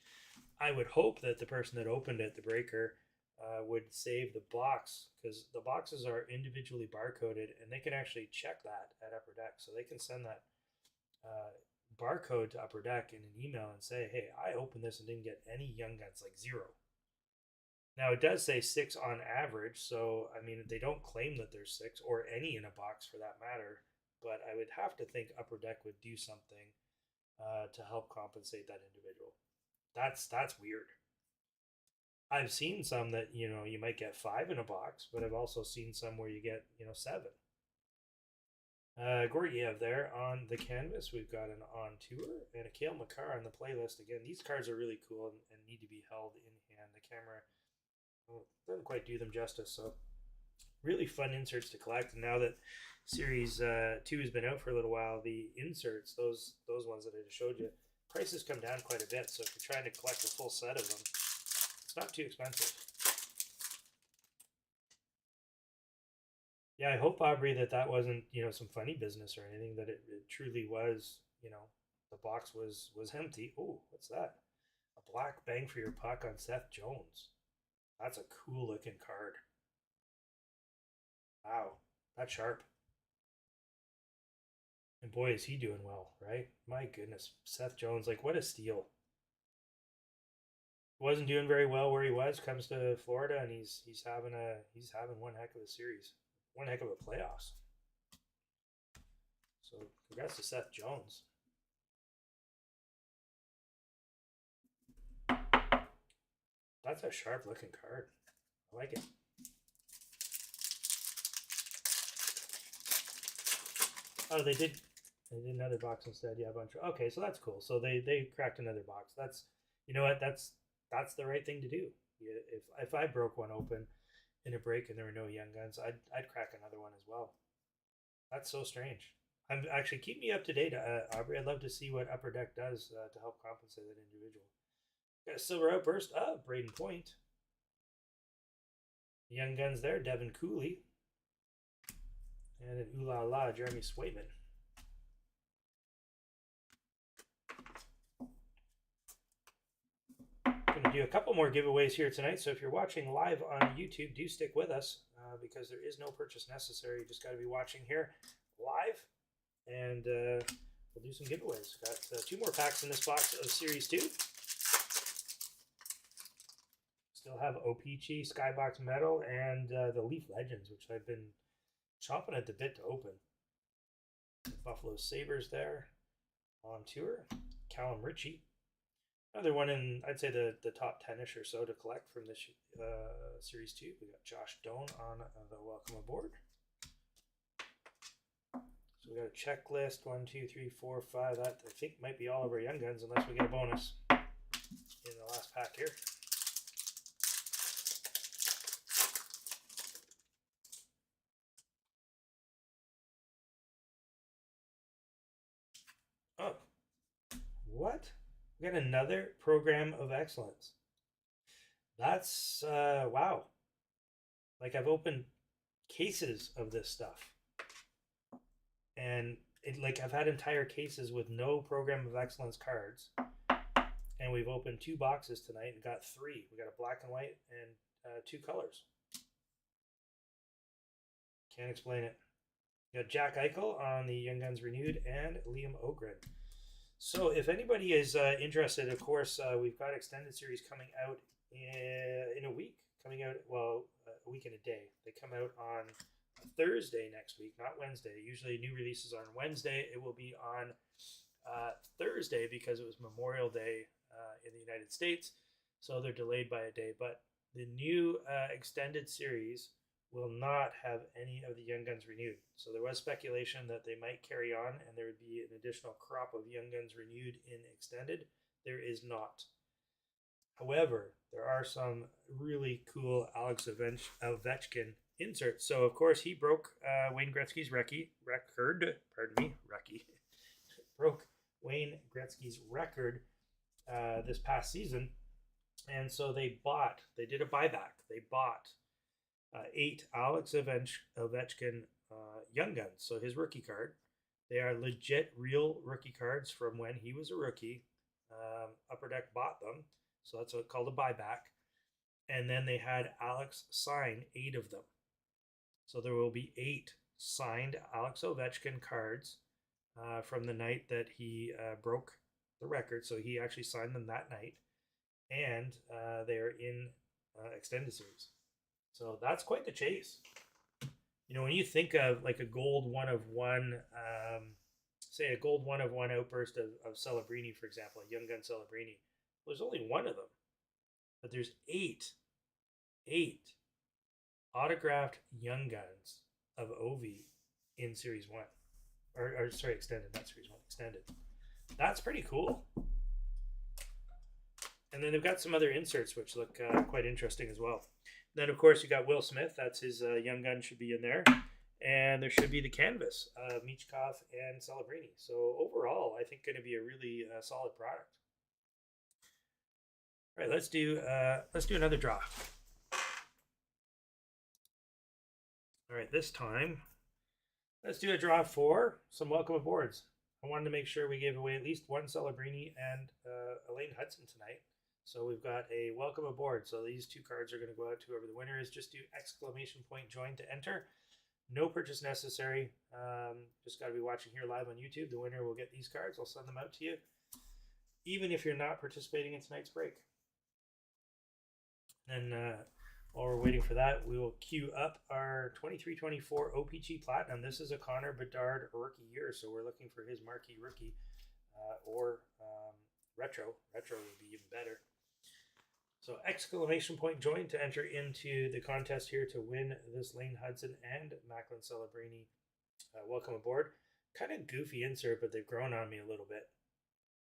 I would hope that the person that opened it, the breaker, would save the box, because the boxes are individually barcoded, and they can actually check that at Upper Deck, so they can send that barcode to Upper Deck in an email and say, hey, I opened this and didn't get any Young Guns, like 0. Now it does say 6 on average, so I mean they don't claim that there's 6 or any in a box for that matter, but I would have to think Upper Deck would do something to help compensate that individual. That's weird. I've seen some that you might get 5 in a box, but I've also seen some where you get 7. Gorgiev there on the canvas. We've got an on tour and a Kale McCarr on the playlist. Again, these cards are really cool and need to be held in hand. The camera doesn't quite do them justice. So really fun inserts to collect. And now that Series 2 has been out for a little while, the inserts, those ones that I just showed you, prices come down quite a bit. So if you're trying to collect a full set of them, it's not too expensive. Yeah, I hope, Aubrey, that wasn't some funny business or anything. That it truly was. The box was empty. Oh, what's that? A black bang for your puck on Seth Jones. That's a cool looking card. Wow, that's sharp. And boy, is he doing well, right? My goodness, Seth Jones, like what a steal. Wasn't doing very well where he was. Comes to Florida and he's having one heck of a series, one heck of a playoffs. So congrats to Seth Jones. That's a sharp looking card. I like it. Oh, they did another box instead. Yeah, a bunch of, okay, so that's cool. So they cracked another box. That's, you know what, that's the right thing to do. If I broke one open in a break and there were no Young Guns, I'd crack another one as well. That's so strange. I'm actually, keep me up to date, Aubrey. I'd love to see what Upper Deck does to help compensate that individual. Got a silver outburst of Braden Point. Young Guns there, Devin Cooley. And an Ooh La La, Jeremy Swayman. Going to do a couple more giveaways here tonight, so if you're watching live on YouTube, do stick with us because there is no purchase necessary. You just got to be watching here live, and we'll do some giveaways. Got 2 more packs in this box of Series 2. Still have O-Pee-Chee, Skybox Metal, and the Leaf Legends, which I've been chomping at the bit to open. Buffalo Sabres there on tour. Callum Ritchie. Another one in, I'd say, the top 10-ish or so to collect from this Series 2. We got Josh Doan on the welcome aboard. So we got a checklist. 1, 2, 3, 4, 5. That I think might be all of our Young Guns unless we get a bonus in the last pack here. Oh, what? We got another program of excellence. That's wow. Like I've opened cases of this stuff, and I've had entire cases with no program of excellence cards, and we've opened 2 boxes tonight and got 3. We got a black and white and 2 colors. Can't explain it. We got Jack Eichel on the Young Guns Renewed and Liam Ogren. So if anybody is interested, of course, we've got extended series coming out in a week. Coming out, well, a week and a day. They come out on Thursday next week, not Wednesday. Usually new releases on Wednesday. It will be on Thursday because it was Memorial Day in the United States. So they're delayed by a day. But the new extended series will not have any of the Young Guns renewed. So there was speculation that they might carry on and there would be an additional crop of Young Guns renewed in extended. There is not. However, there are some really cool Alex Ovechkin inserts. So of course he broke Wayne Gretzky's record. Broke Wayne Gretzky's record this past season, and so they did a buyback. They bought 8 Alex Ovechkin Young Guns. So his rookie card. They are legit, real rookie cards from when he was a rookie. Upper Deck bought them, so that's what's called a buyback. And then they had Alex sign 8 of them. So there will be 8 signed Alex Ovechkin cards from the night that he broke the record. So he actually signed them that night, and they're in extended series. So that's quite the chase. You know, when you think of like a gold 1/1, say a gold 1/1 outburst of Celebrini, for example, a Young Gun Celebrini, there's only 1 of them, but there's 8 autographed Young Guns of Ovi in Series 1. Or sorry, extended, not Series 1, extended. That's pretty cool. And then they've got some other inserts which look quite interesting as well. Then, of course, you got Will Smith. That's his Young Gun should be in there. And there should be the canvas of Michkov and Celebrini. So overall, I think going to be a really solid product. All right, let's do another draw. All right, this time, let's do a draw for some welcome aboards. I wanted to make sure we gave away at least 1 Celebrini and Elaine Hudson tonight. So we've got a welcome aboard. So these 2 cards are going to go out to whoever the winner is. Just do !join to enter. No purchase necessary. Just got to be watching here live on YouTube. The winner will get these cards. I'll send them out to you, even if you're not participating in tonight's break. And while we're waiting for that, we will queue up our 23-24 O-Pee-Chee Platinum. This is a Connor Bedard rookie year, so we're looking for his marquee rookie or retro. Retro would be even better. So !join to enter into the contest here to win this Lane Hudson and Macklin Celebrini welcome aboard. Kind of goofy insert, but they've grown on me a little bit.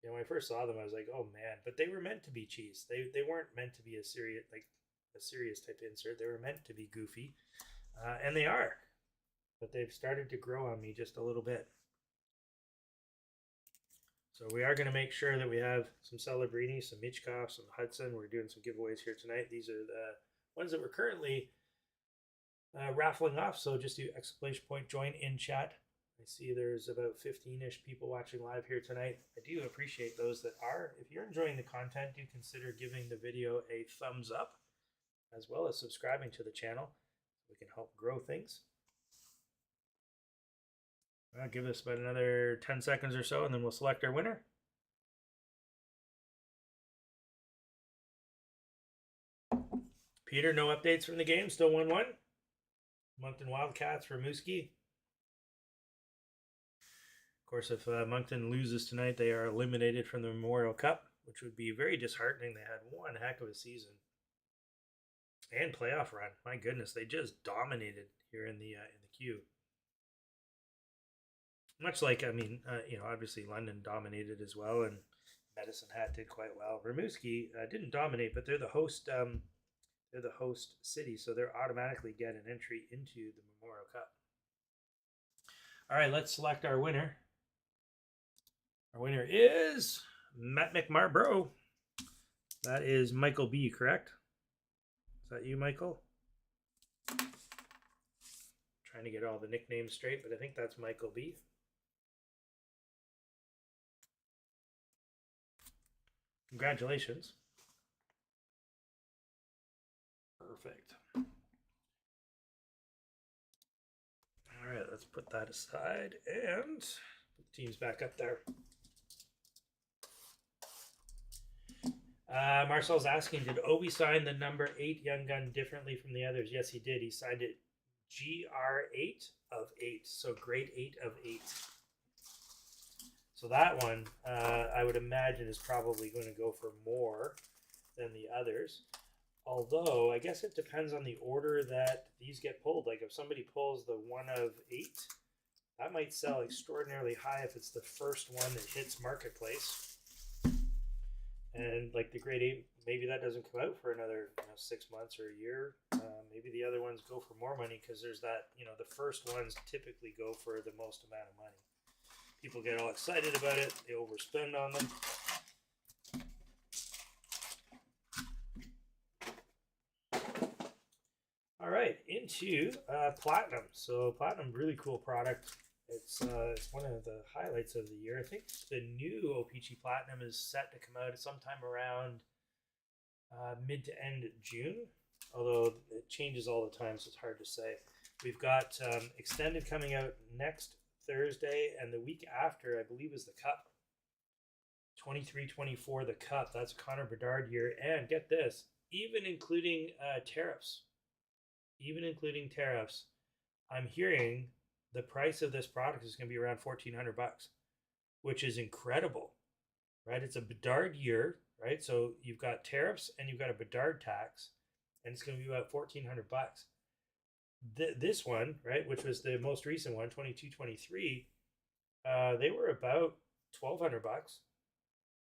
You know, when I first saw them, I was like, oh man, but they were meant to be cheese. They weren't meant to be a serious type insert. They were meant to be goofy, and they are, but they've started to grow on me just a little bit. So we are going to make sure that we have some Celebrini, some Michkov, some Hudson. We're doing some giveaways here tonight. These are the ones that we're currently raffling off. So just do !join in chat. I see there's about 15-ish people watching live here tonight. I do appreciate those that are. If you're enjoying the content, do consider giving the video a thumbs up, as well as subscribing to the channel so we can help grow things. I'll give this about another 10 seconds or so, and then we'll select our winner. Peter, no updates from the game. Still 1-1. Moncton Wildcats for Mooski. Of course, if Moncton loses tonight, they are eliminated from the Memorial Cup, which would be very disheartening. They had one heck of a season and playoff run. My goodness, they just dominated here in the queue. Much like, I mean, obviously London dominated as well, and Medicine Hat did quite well. Rimouski didn't dominate, but they're the host. They're the host city, so they're automatically get an entry into the Memorial Cup. All right, let's select our winner. Our winner is Matt McMarbro. That is Michael B, correct? Is that you, Michael? Trying to get all the nicknames straight, but I think that's Michael B. Congratulations. Perfect. All right, let's put that aside and put the teams back up there. Marcel's asking, did Obi sign the number 8 Young Gun differently from the others? Yes, he did. He signed it GR8 of 8. So grade 8 of 8. So that one, I would imagine, is probably going to go for more than the others. Although, I guess it depends on the order that these get pulled. Like, if somebody pulls the 1 of 8, that might sell extraordinarily high if it's the first one that hits marketplace. And, like, the grade 8, maybe that doesn't come out for another 6 months or a year. Maybe the other ones go for more money because there's that, the first ones typically go for the most amount of money. People get all excited about it. They overspend on them. All right, into Platinum. So Platinum, really cool product. It's one of the highlights of the year. I think the new O-Pee-Chee Platinum is set to come out sometime around mid to end June. Although it changes all the time, so it's hard to say. We've got Extended coming out next Thursday, and the week after, I believe, is the Cup. 23-24, the Cup. That's Connor Bedard year. And get this, even including tariffs. Even including tariffs, I'm hearing the price of this product is going to be around $1,400, which is incredible, right? It's a Bedard year, right? So you've got tariffs and you've got a Bedard tax, and it's going to be about $1,400. This one, right, which was the most recent one, 22-23, they were about $1,200.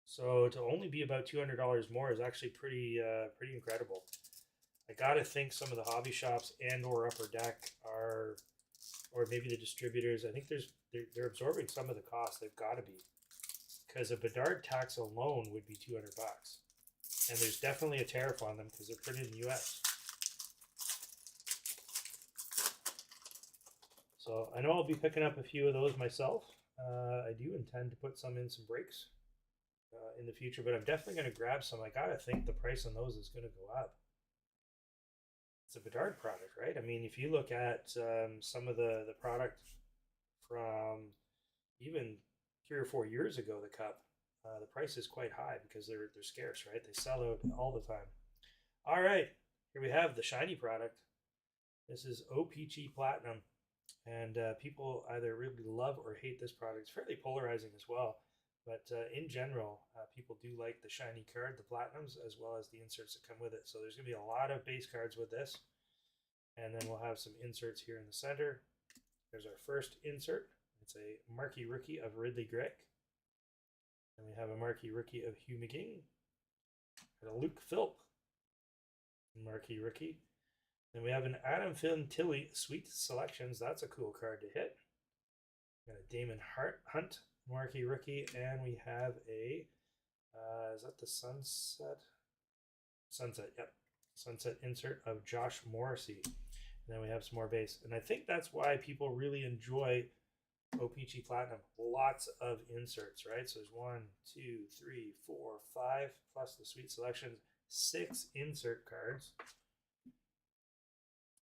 So to only be about $200 more is actually pretty incredible. I gotta think some of the hobby shops and or Upper Deck are, or maybe the distributors. I think they're absorbing some of the cost. They've got to be, because a Bedard tax alone would be $200, and there's definitely a tariff on them because they're printed in the U.S. So I know I'll be picking up a few of those myself. I do intend to put some in some breaks in the future, but I'm definitely going to grab some. I gotta think the price on those is going to go up. It's a Bedard product, right? I mean, if you look at some of the product from even 3 or 4 years ago, the Cup, the price is quite high because they're scarce, right? They sell out all the time. All right, here we have the shiny product. This is O-Pee-Chee Platinum, and people either really love or hate this product. It's fairly polarizing as well, but in general, people do like the shiny card, the Platinums, as well as the inserts that come with it. So there's going to be a lot of base cards with this, and then we'll have some inserts here in the center. There's our first insert. It's a marquee rookie of Ridley Greig. And we have a marquee rookie of Hugh McGing. And a Luke Philp, marquee rookie. Then we have an Adam Fantilli Sweet Selections. That's a cool card to hit. Got a Damon Hunt, marquee rookie, and we have a is that the Sunset? Sunset, yep. Sunset insert of Josh Morrissey. And then we have some more base. And I think that's why people really enjoy O-Pee-Chee Platinum. Lots of inserts, right? So there's 1, 2, 3, 4, 5, plus the Sweet Selections, 6 insert cards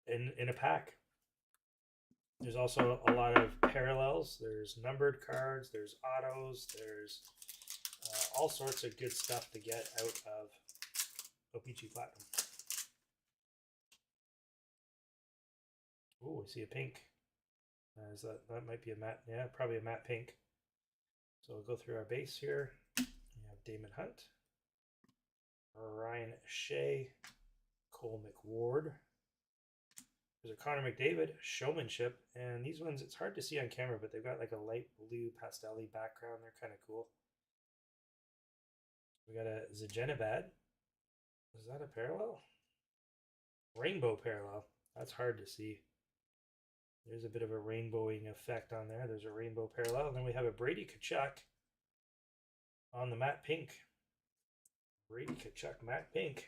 in a pack. There's also a lot of parallels. There's numbered cards, there's autos, there's all sorts of good stuff to get out of O-Pee-Chee Platinum. Oh, I see a pink. That might be a matte, yeah, probably a matte pink. So we'll go through our base here. We have Damon Hunt, Ryan Shea, Cole McWard. There's a Connor McDavid, Showmanship, and these ones, it's hard to see on camera, but they've got like a light blue pastel-y background. They're kind of cool. We got a Zigenabad. Is that a parallel? Rainbow parallel. That's hard to see. There's a bit of a rainbowing effect on there. There's a rainbow parallel. And then we have a Brady Tkachuk on the matte pink. Brady Tkachuk matte pink.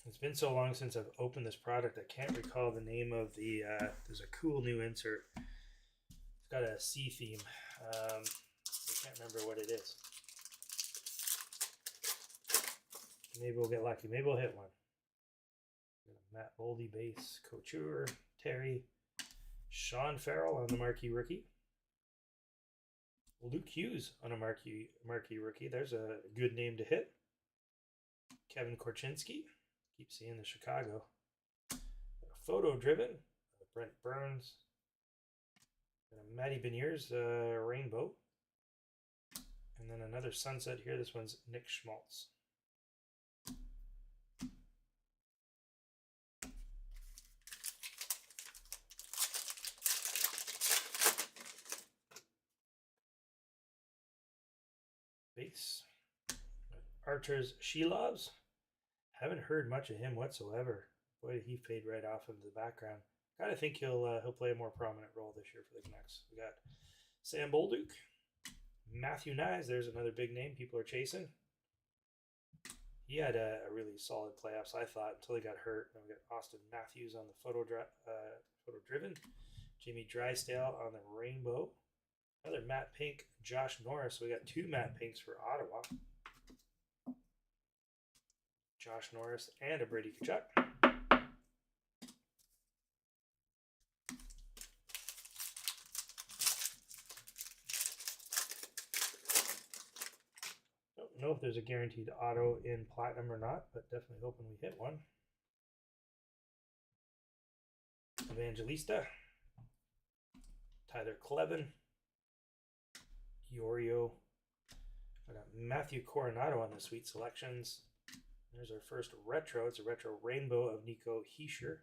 It's been so long since I've opened this product, I can't recall the name of the, there's a cool new insert. It's got a sea theme. I can't remember what it is. Maybe we'll get lucky. Maybe we'll hit one. Matt Boldy base, Couture, Terry, Sean Farrell on the marquee rookie. Luke Hughes on a marquee rookie. There's a good name to hit. Kevin Korchinski. Keep seeing the Chicago. Photo driven. Brent Burns. And a Matty Beniers rainbow. And then another sunset here. This one's Nick Schmaltz. Base. Archer's Shilovs. Haven't heard much of him whatsoever. Boy, did he fade right off into the background. Kind of think he'll play a more prominent role this year for the Canucks. We got Sam Bolduc, Matthew Nyes. There's another big name people are chasing. He had a really solid playoffs, I thought, until he got hurt. And we got Austin Matthews on the photo driven. Jamie Drysdale on the rainbow. Another Matt Pink, Josh Norris. So we got two Matt Pinks for Ottawa. Josh Norris and a Brady Tkachuk. Don't know if there's a guaranteed auto in Platinum or not, but definitely hoping we hit one. Evangelista. Tyler Clevin. Iorio. I got Matthew Coronado on the Sweet Selections. There's our first retro. It's a retro rainbow of Nico Hischier.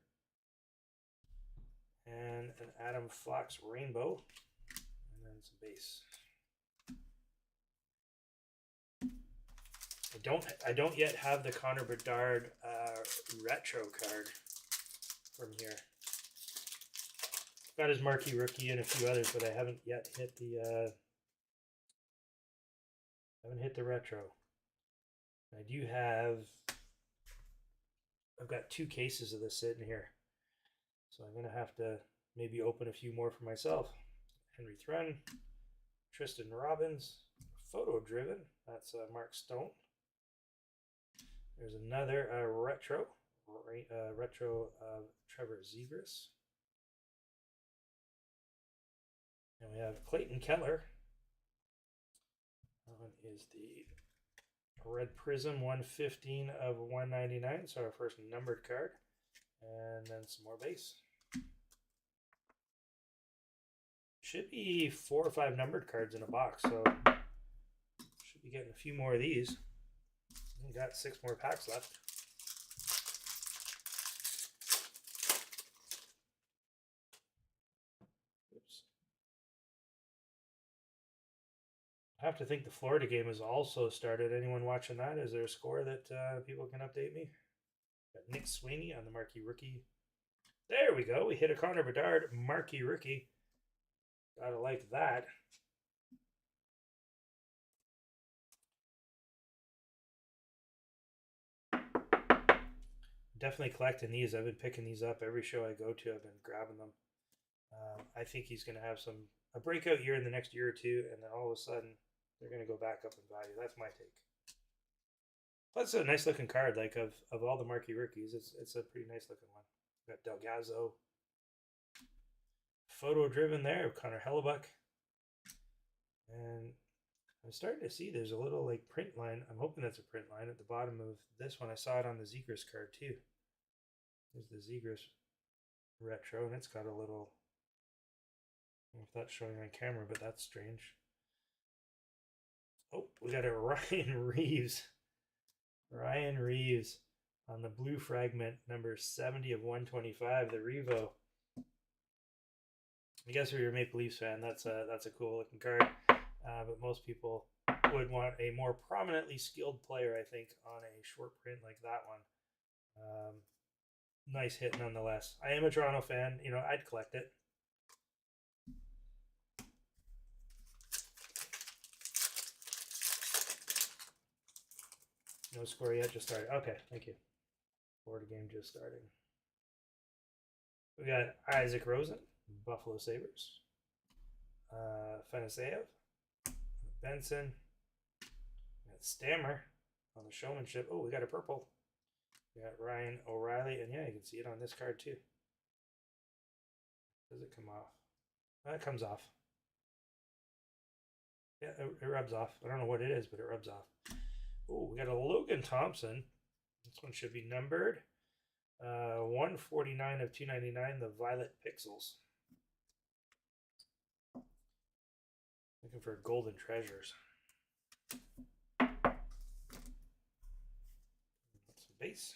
And an Adam Fox rainbow. And then some base. I don't yet have the Connor Bedard retro card from here. Got his marquee rookie and a few others, but I haven't yet hit the retro. I do have. I've got 2 cases of this sitting here, so I'm gonna have to maybe open a few more for myself. Henry Thrun, Tristan Robbins, photo driven. That's Mark Stone. There's another retro of Trevor Zegras. And we have Clayton Keller. That one is the Red Prism 115 of 199. So our first numbered card. And then some more base. Should be 4 or 5 numbered cards in a box. So should be getting a few more of these. We got 6 more packs left. Oops. I have to think the Florida game has also started. Anyone watching that? Is there a score that people can update me? Got Nick Sweeney on the marquee rookie. There we go. We hit a Connor Bedard marquee rookie. Gotta like that. Definitely collecting these. I've been picking these up every show I go to. I've been grabbing them. I think he's going to have a breakout year in the next year or two, and then all of a sudden they're going to go back up in value. That's my take. That's a nice looking card. Like of all the marquee rookies, it's a pretty nice looking one. Got Delgazzo. Photo driven there of Connor Hellebuck. And I'm starting to see there's a little like print line. I'm hoping that's a print line at the bottom of this one. I saw it on the Zegras card too. There's the Zegras retro, and it's got a little. I don't know if that's showing on camera, but that's strange. Oh, we got a Ryan Reeves. Ryan Reeves on the blue fragment, number 70 of 125, the Revo. I guess if you're a Maple Leafs fan, that's a cool looking card. But most people would want a more prominently skilled player, I think, on a short print like that one. Nice hit nonetheless. I am a Toronto fan. You know, I'd collect it. No score yet, just started. Okay, thank you. Florida game just starting. We got Isaac Rosen, Buffalo Sabres. Fanaseyev, Benson. We got Stammer on the showmanship. Oh, we got a purple. We got Ryan O'Reilly, and yeah, you can see it on this card too. Does it come off? That comes off. Yeah, it rubs off. I don't know what it is, but it rubs off. Oh, we got a Logan Thompson. This one should be numbered 149 of 299. The Violet Pixels. Looking for golden treasures. Some base.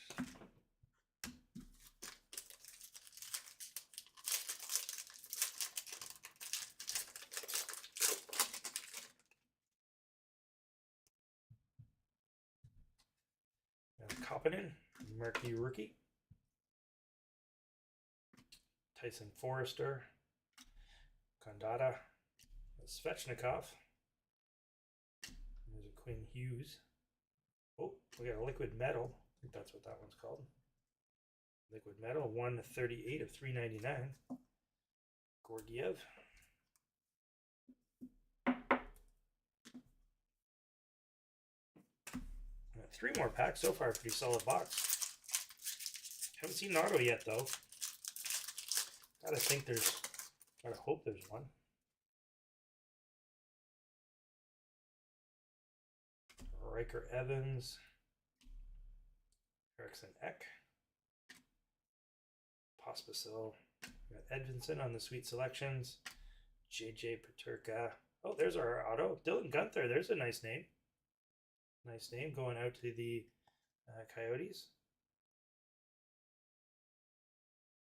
Koppinen, Marquee Rookie. Tyson Forrester, Kondata, Svechnikov. There's a Quinn Hughes. Oh, we got a liquid metal. I think that's what that one's called. Liquid metal, 138 of 399. Gorgiev. Three more packs so far. Pretty solid box. Haven't seen an auto yet though. Gotta hope there's one. Riker Evans, Eriksson Ek, Pospisil, Edvinson on the sweet selections, JJ Peterka. Oh, there's our auto. Dylan Gunther, there's a nice name. Nice name going out to the Coyotes.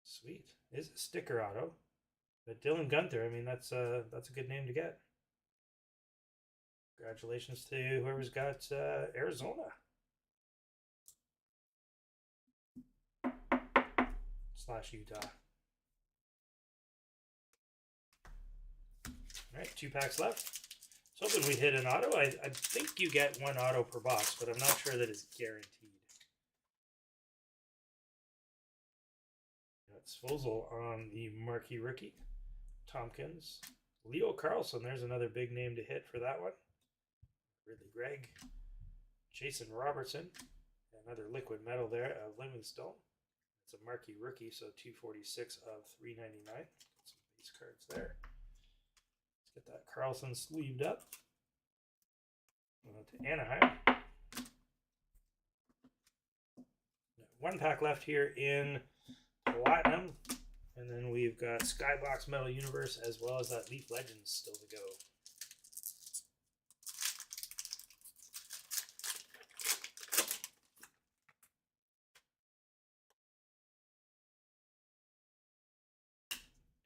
Sweet. Is a sticker auto. But Dylan Gunther, I mean, that's a good name to get. Congratulations to whoever's got Arizona. / Utah. All right, 2 packs left. I was hoping we hit an auto. I think you get 1 auto per box, but I'm not sure that it's guaranteed. That's Svozil on the Marquee Rookie. Tompkins. Leo Carlson, there's another big name to hit for that one. Ridley Gregg. Jason Robertson. Another liquid metal there of Livingstone. It's a Marquee Rookie, so 246 of 399. Some base cards there. Let's get that Carlson sleeved up. To Anaheim. 1 pack left here in Platinum. And then we've got Skybox Metal Universe as well as that Leaf Legends still to go.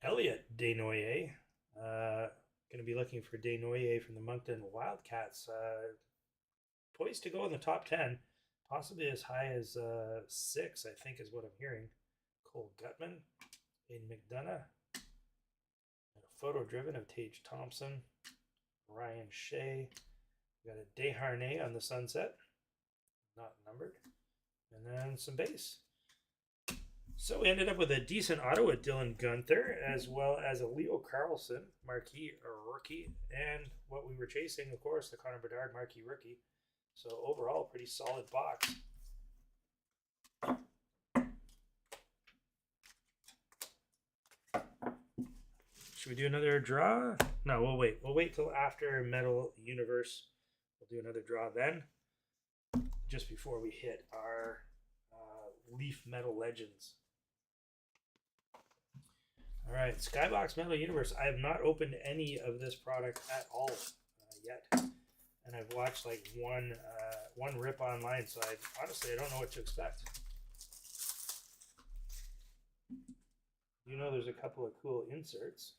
Elliot Desnoyers. Going to be looking for Desnoyers from the Moncton Wildcats. Poised to go in the top 10. Possibly as high as 6, I think is what I'm hearing. Cole Gutman. In McDonough. A photo driven of Tage Thompson. Ryan Shea. We got a Desharnais on the Sunset. Not numbered. And then some base. So we ended up with a decent auto with Dylan Gunther, as well as a Leo Carlson Marquee Rookie, and what we were chasing, of course, the Connor Bedard Marquee Rookie. So overall, pretty solid box. Should we do another draw? No, we'll wait. We'll wait till after Metal Universe. We'll do another draw then, just before we hit our Leaf Metal Legends. All right, Skybox Metal Universe. I have not opened any of this product at all yet, and I've watched like one rip online. So honestly I don't know what to expect. You know, there's a couple of cool inserts.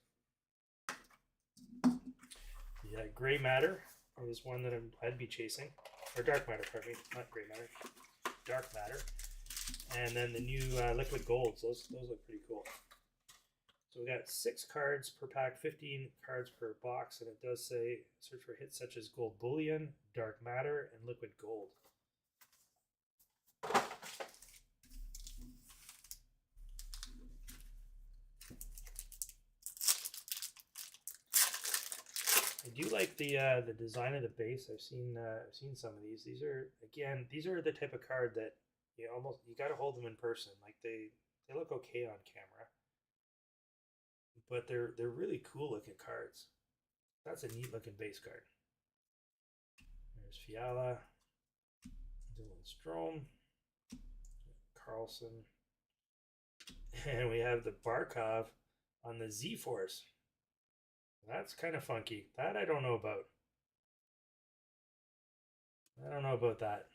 Yeah, Gray Matter is one that I'd be chasing, or Dark Matter, pardon me, not Gray Matter, Dark Matter, and then the new Liquid Golds. Those look pretty cool. So we got 6 cards per pack, 15 cards per box, and it does say search for hits such as Gold Bullion, Dark Matter, and Liquid Gold. I do like the design of the base. I've seen some of these. These are the type of card that you got to hold them in person. Like they look okay on camera. But they're really cool looking cards. That's a neat looking base card. There's Fiala, Dylan Strome, Carlson, and we have the Barkov on the Z-Force. That's kind of funky. That I don't know about. I don't know about that.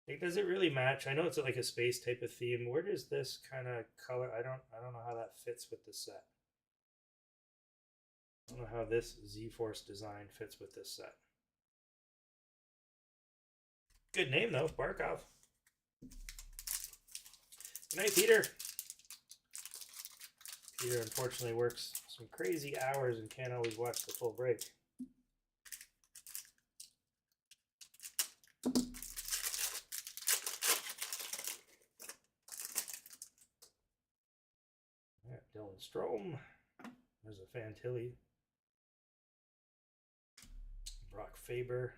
Like, does it really match? I know it's like a space type of theme. Where does this kind of color? I don't know how that fits with the set. I don't know how this Z-Force design fits with this set. Good name though, Barkov. Good night, Peter. Peter unfortunately works some crazy hours and can't always watch the full break. Dylan Strome. There's a Fantilli. Brock Faber.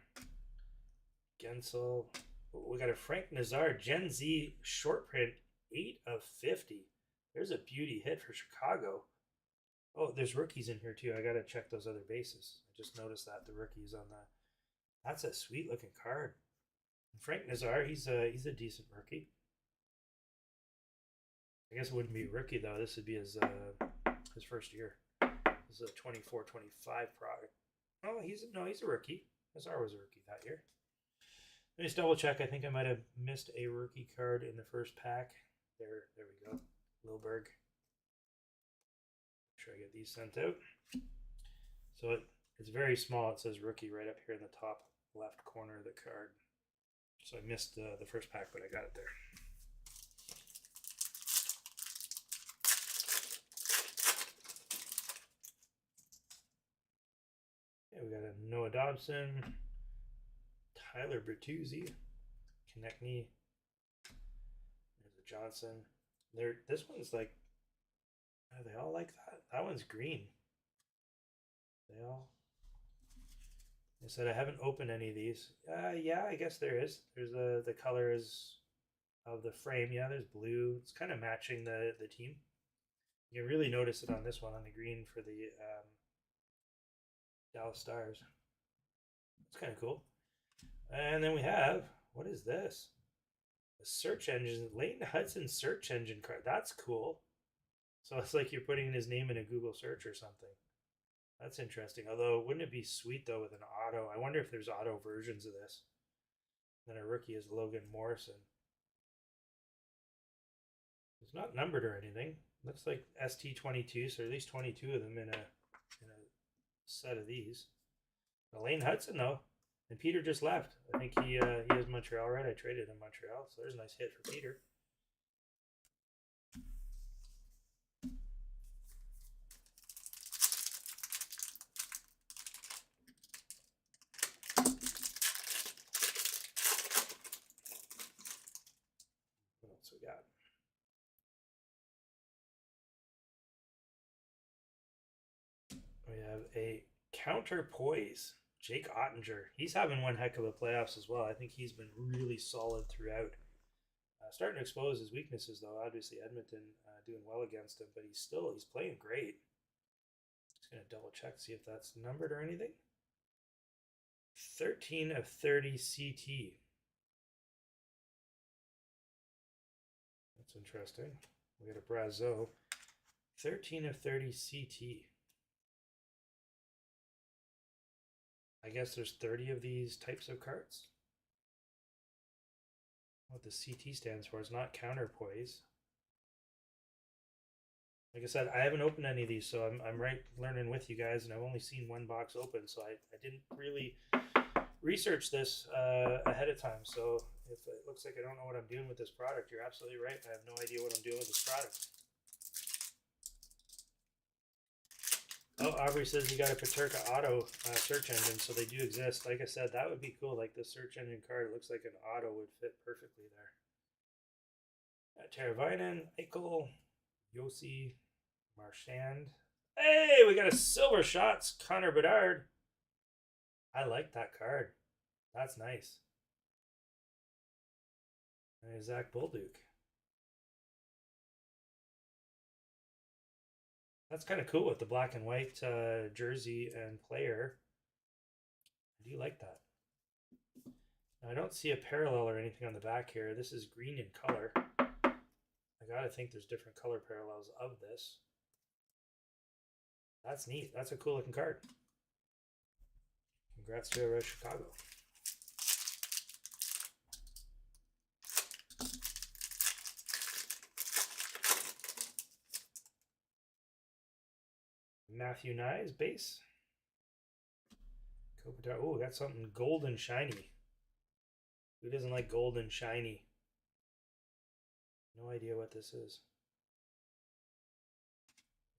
Gensel. We got a Frank Nazar Gen Z short print 8 of 50. There's a beauty hit for Chicago. Oh, there's rookies in here too. I gotta check those other bases. I just noticed that the rookies on that. That's a sweet looking card. And Frank Nazar, he's a decent rookie. I guess it wouldn't be a rookie though. This would be his first year. This is a 24-25 product. Oh, he's a rookie. Nazar was a rookie that year. Let me just double check. I think I might have missed a rookie card in the first pack. There we go. Lilberg. Make sure I get these sent out. So it's very small. It says rookie right up here in the top left corner of the card. So I missed the first pack, but I got it there. We got a Noah Dobson, Tyler Bertuzzi, Konechny. There's a Johnson. This one's like, are they all like that? That one's green. They all. I said I haven't opened any of these. Yeah, I guess there is. There's the color is of the frame. Yeah, there's blue. It's kind of matching the team. You can really notice it on this one, on the green for the Dallas Stars. It's kind of cool. And then we have, what is this? The search engine, Leighton Hudson search engine card. That's cool. So it's like you're putting his name in a Google search or something. That's interesting. Although, wouldn't it be sweet though with an auto? I wonder if there's auto versions of this. Then a rookie is Logan Morrison. It's not numbered or anything. Looks like ST22, so at least 22 of them in a set of these. Elaine Hudson though, and Peter just left. I think he has Montreal, right? I traded in Montreal, so there's a nice hit for Peter. What else we got? We have a counterpoise. Jake Ottinger. He's having one heck of a playoffs as well. I think he's been really solid throughout. Starting to expose his weaknesses, though. Obviously, Edmonton doing well against him, but he's playing great. Just going to double check, see if that's numbered or anything. 13 of 30 CT. That's interesting. We got a Brazeau. 13 of 30 CT. I guess there's 30 of these types of cards. What the CT stands for is not counterpoise. Like I said, I haven't opened any of these, so I'm right learning with you guys, and I've only seen one box open, so I didn't really research this ahead of time. So if it looks like I don't know what I'm doing with this product, you're absolutely right. I have no idea what I'm doing with this product. Oh, Aubrey says you got a Paterka Auto search engine, so they do exist. Like I said, that would be cool. Like this search engine card, it looks like an auto would fit perfectly there. Teravainen, Eichel, Yossi, Marchand. Hey, we got a Silver Shots, Connor Bedard. I like that card. That's nice. And Zach Bolduc. That's kind of cool with the black and white jersey and player. I do like that. I don't see a parallel or anything on the back here. This is green in color. I gotta think there's different color parallels of this. That's neat. That's a cool looking card. Congrats to Chicago. Matthew Nyes base. Kopitar. Oh, got something gold and shiny. Who doesn't like gold and shiny? No idea what this is.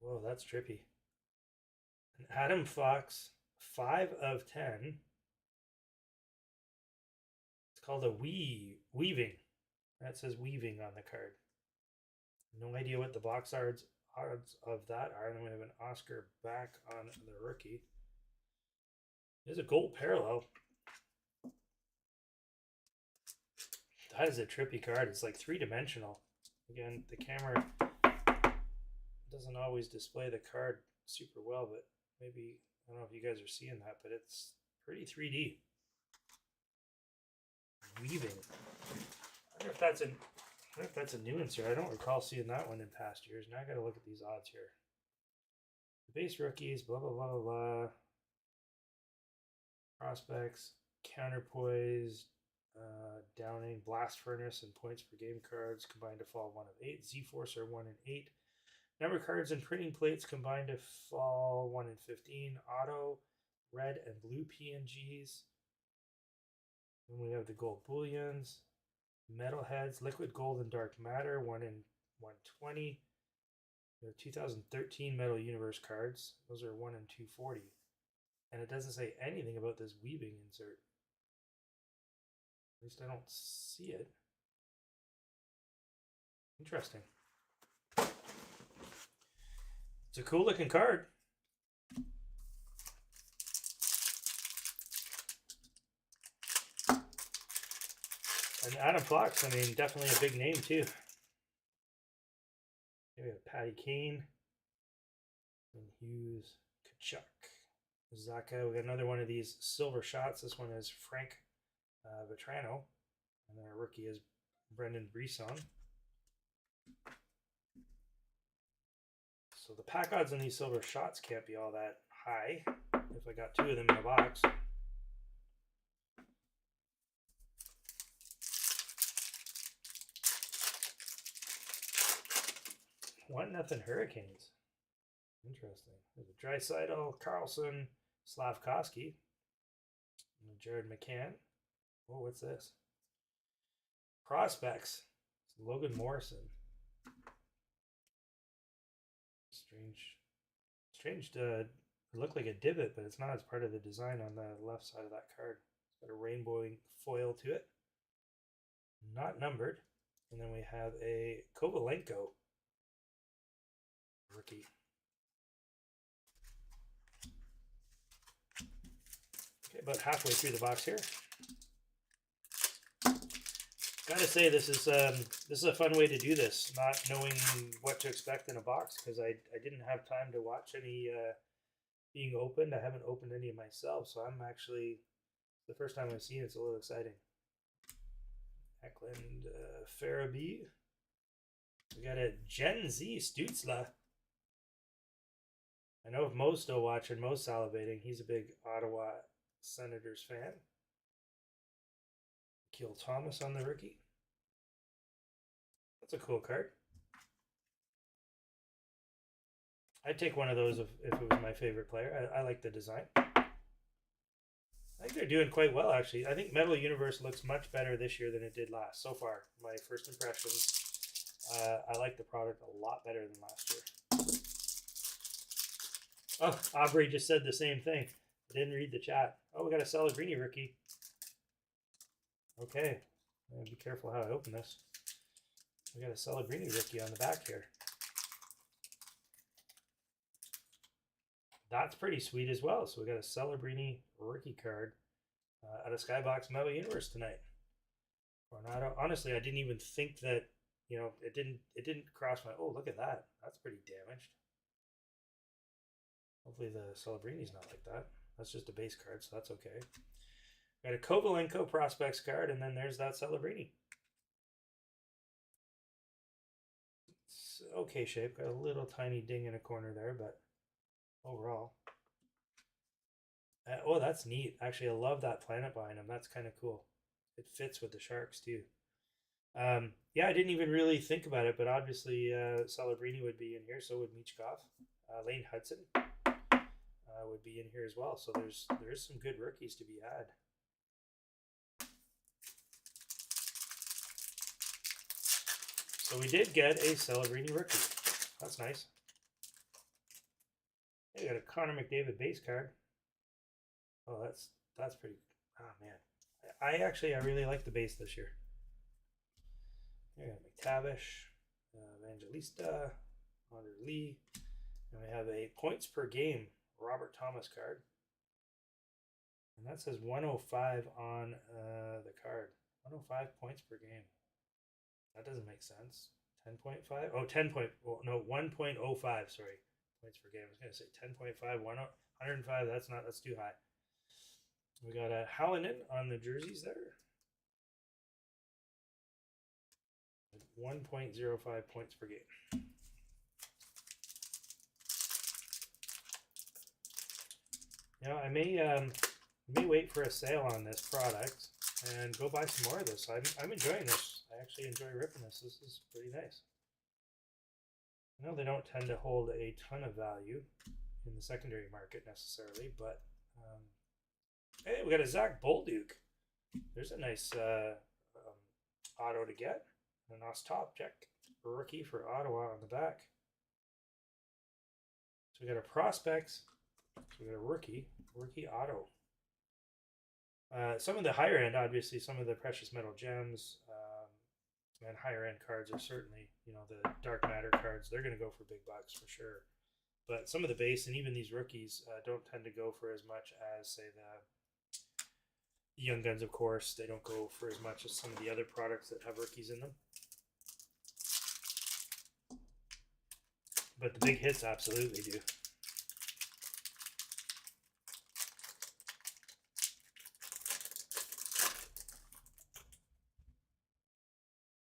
Whoa, that's trippy. An Adam Fox 5 of 10. It's called a weaving. That says weaving on the card. No idea what the box odds of that are. And then we have an Oscar back on the rookie. There's a gold parallel. That is a trippy card. It's like three-dimensional. Again, the camera doesn't always display the card super well, but maybe, I don't know if you guys are seeing that, but it's pretty 3D. Weaving. I wonder if that's a new insert. I don't recall seeing that one in past years. Now I gotta look at these odds here. The base rookies, blah blah blah blah blah. Prospects, counterpoise, downing, blast furnace, and points per game cards combined to fall 1 of 8. Z-Force are 1 in 8. Number cards and printing plates combined to fall 1 in 15. Auto, red and blue PNGs. Then we have the gold bullions, metalheads, liquid gold and dark matter, 1 in 120. The 2013 Metal Universe cards, those are 1 in 240. And it doesn't say anything about this weaving insert. At least I don't see it. Interesting. It's a cool looking card. And Adam Fox, I mean, definitely a big name too. Maybe a Patty Kane. And Hughes, Kachuk. Zaka, we got another one of these silver shots. This one is Frank Vetrano, and our rookie is Brendan Brisson. So the pack odds on these silver shots can't be all that high if I got 2 of them in the box. 1-0 Hurricanes. Interesting. There's a Draisaitl, Carlson, Slavkovsky, and Jared McCann. Oh, what's this? Prospects. It's Logan Morrison. Strange to look like a divot, but it's not. It's part of the design on the left side of that card. It's got a rainbowing foil to it. Not numbered. And then we have a Kovalenko rookie. Okay, about halfway through the box here. Gotta say this is a fun way to do this, not knowing what to expect in a box, because I didn't have time to watch any being opened. I haven't opened any of myself, so I'm actually, the first time I've seen it, it's a little exciting. Eklund, Farabee. We got a Gen Z Stutzla. I know if Mo's still watching, Mo's salivating. He's a big Ottawa Senators fan. Keel Thomas on the rookie. That's a cool card. I'd take one of those if it was my favorite player. I like the design. I think they're doing quite well, actually. I think Metal Universe looks much better this year than it did last. So far, my first impressions. I like the product a lot better than last year. Oh, Aubrey just said the same thing. I didn't read the chat. Oh, we got a Celebrini rookie. Okay. Be careful how I open this. We got a Celebrini rookie on the back here. That's pretty sweet as well. So we got a Celebrini rookie card out of Skybox Metal Universe tonight. Tornado. Honestly, I didn't even think that, you know, it didn't cross my, oh, look at that. That's pretty damaged. Hopefully the Celebrini's not like that. That's just a base card, so that's okay. Got a Kovalenko prospects card, and then there's that Celebrini. It's okay shape. Got a little tiny ding in a corner there, but overall. Oh, that's neat. Actually, I love that planet behind him. That's kind of cool. It fits with the Sharks, too. Yeah, I didn't even really think about it, but obviously Celebrini would be in here. So would Michkov. Lane Hudson would be in here as well. So there's some good rookies to be had. So we did get a Celebrini rookie. That's nice. We got a Connor McDavid base card. Oh, that's pretty. Oh man, I really like the base this year. We got McTavish, Evangelista, Andre Lee, and we have a points per game Robert Thomas card, and that says 105 on the card. 105 points per game. That doesn't make sense. 10.5. Oh, 10 point. Oh, no, 1.05. Sorry, points per game. I was gonna say 10.5. 105. That's too high. We got a Hallinan on the jerseys there. 1.05 points per game. You know, I may wait for a sale on this product and go buy some more of this. I'm enjoying this. I actually enjoy ripping this. This is pretty nice. I know they don't tend to hold a ton of value in the secondary market necessarily, but hey, we got a Zach Bolduc. There's a nice auto to get. A nice top check. A rookie for Ottawa on the back. So we got a prospects. So we got a rookie auto. Some of the higher end, obviously, some of the precious metal gems and higher end cards are certainly, you know, the dark matter cards. They're going to go for big bucks for sure. But some of the base and even these rookies don't tend to go for as much as, say, the Young Guns, of course. They don't go for as much as some of the other products that have rookies in them. But the big hits absolutely do.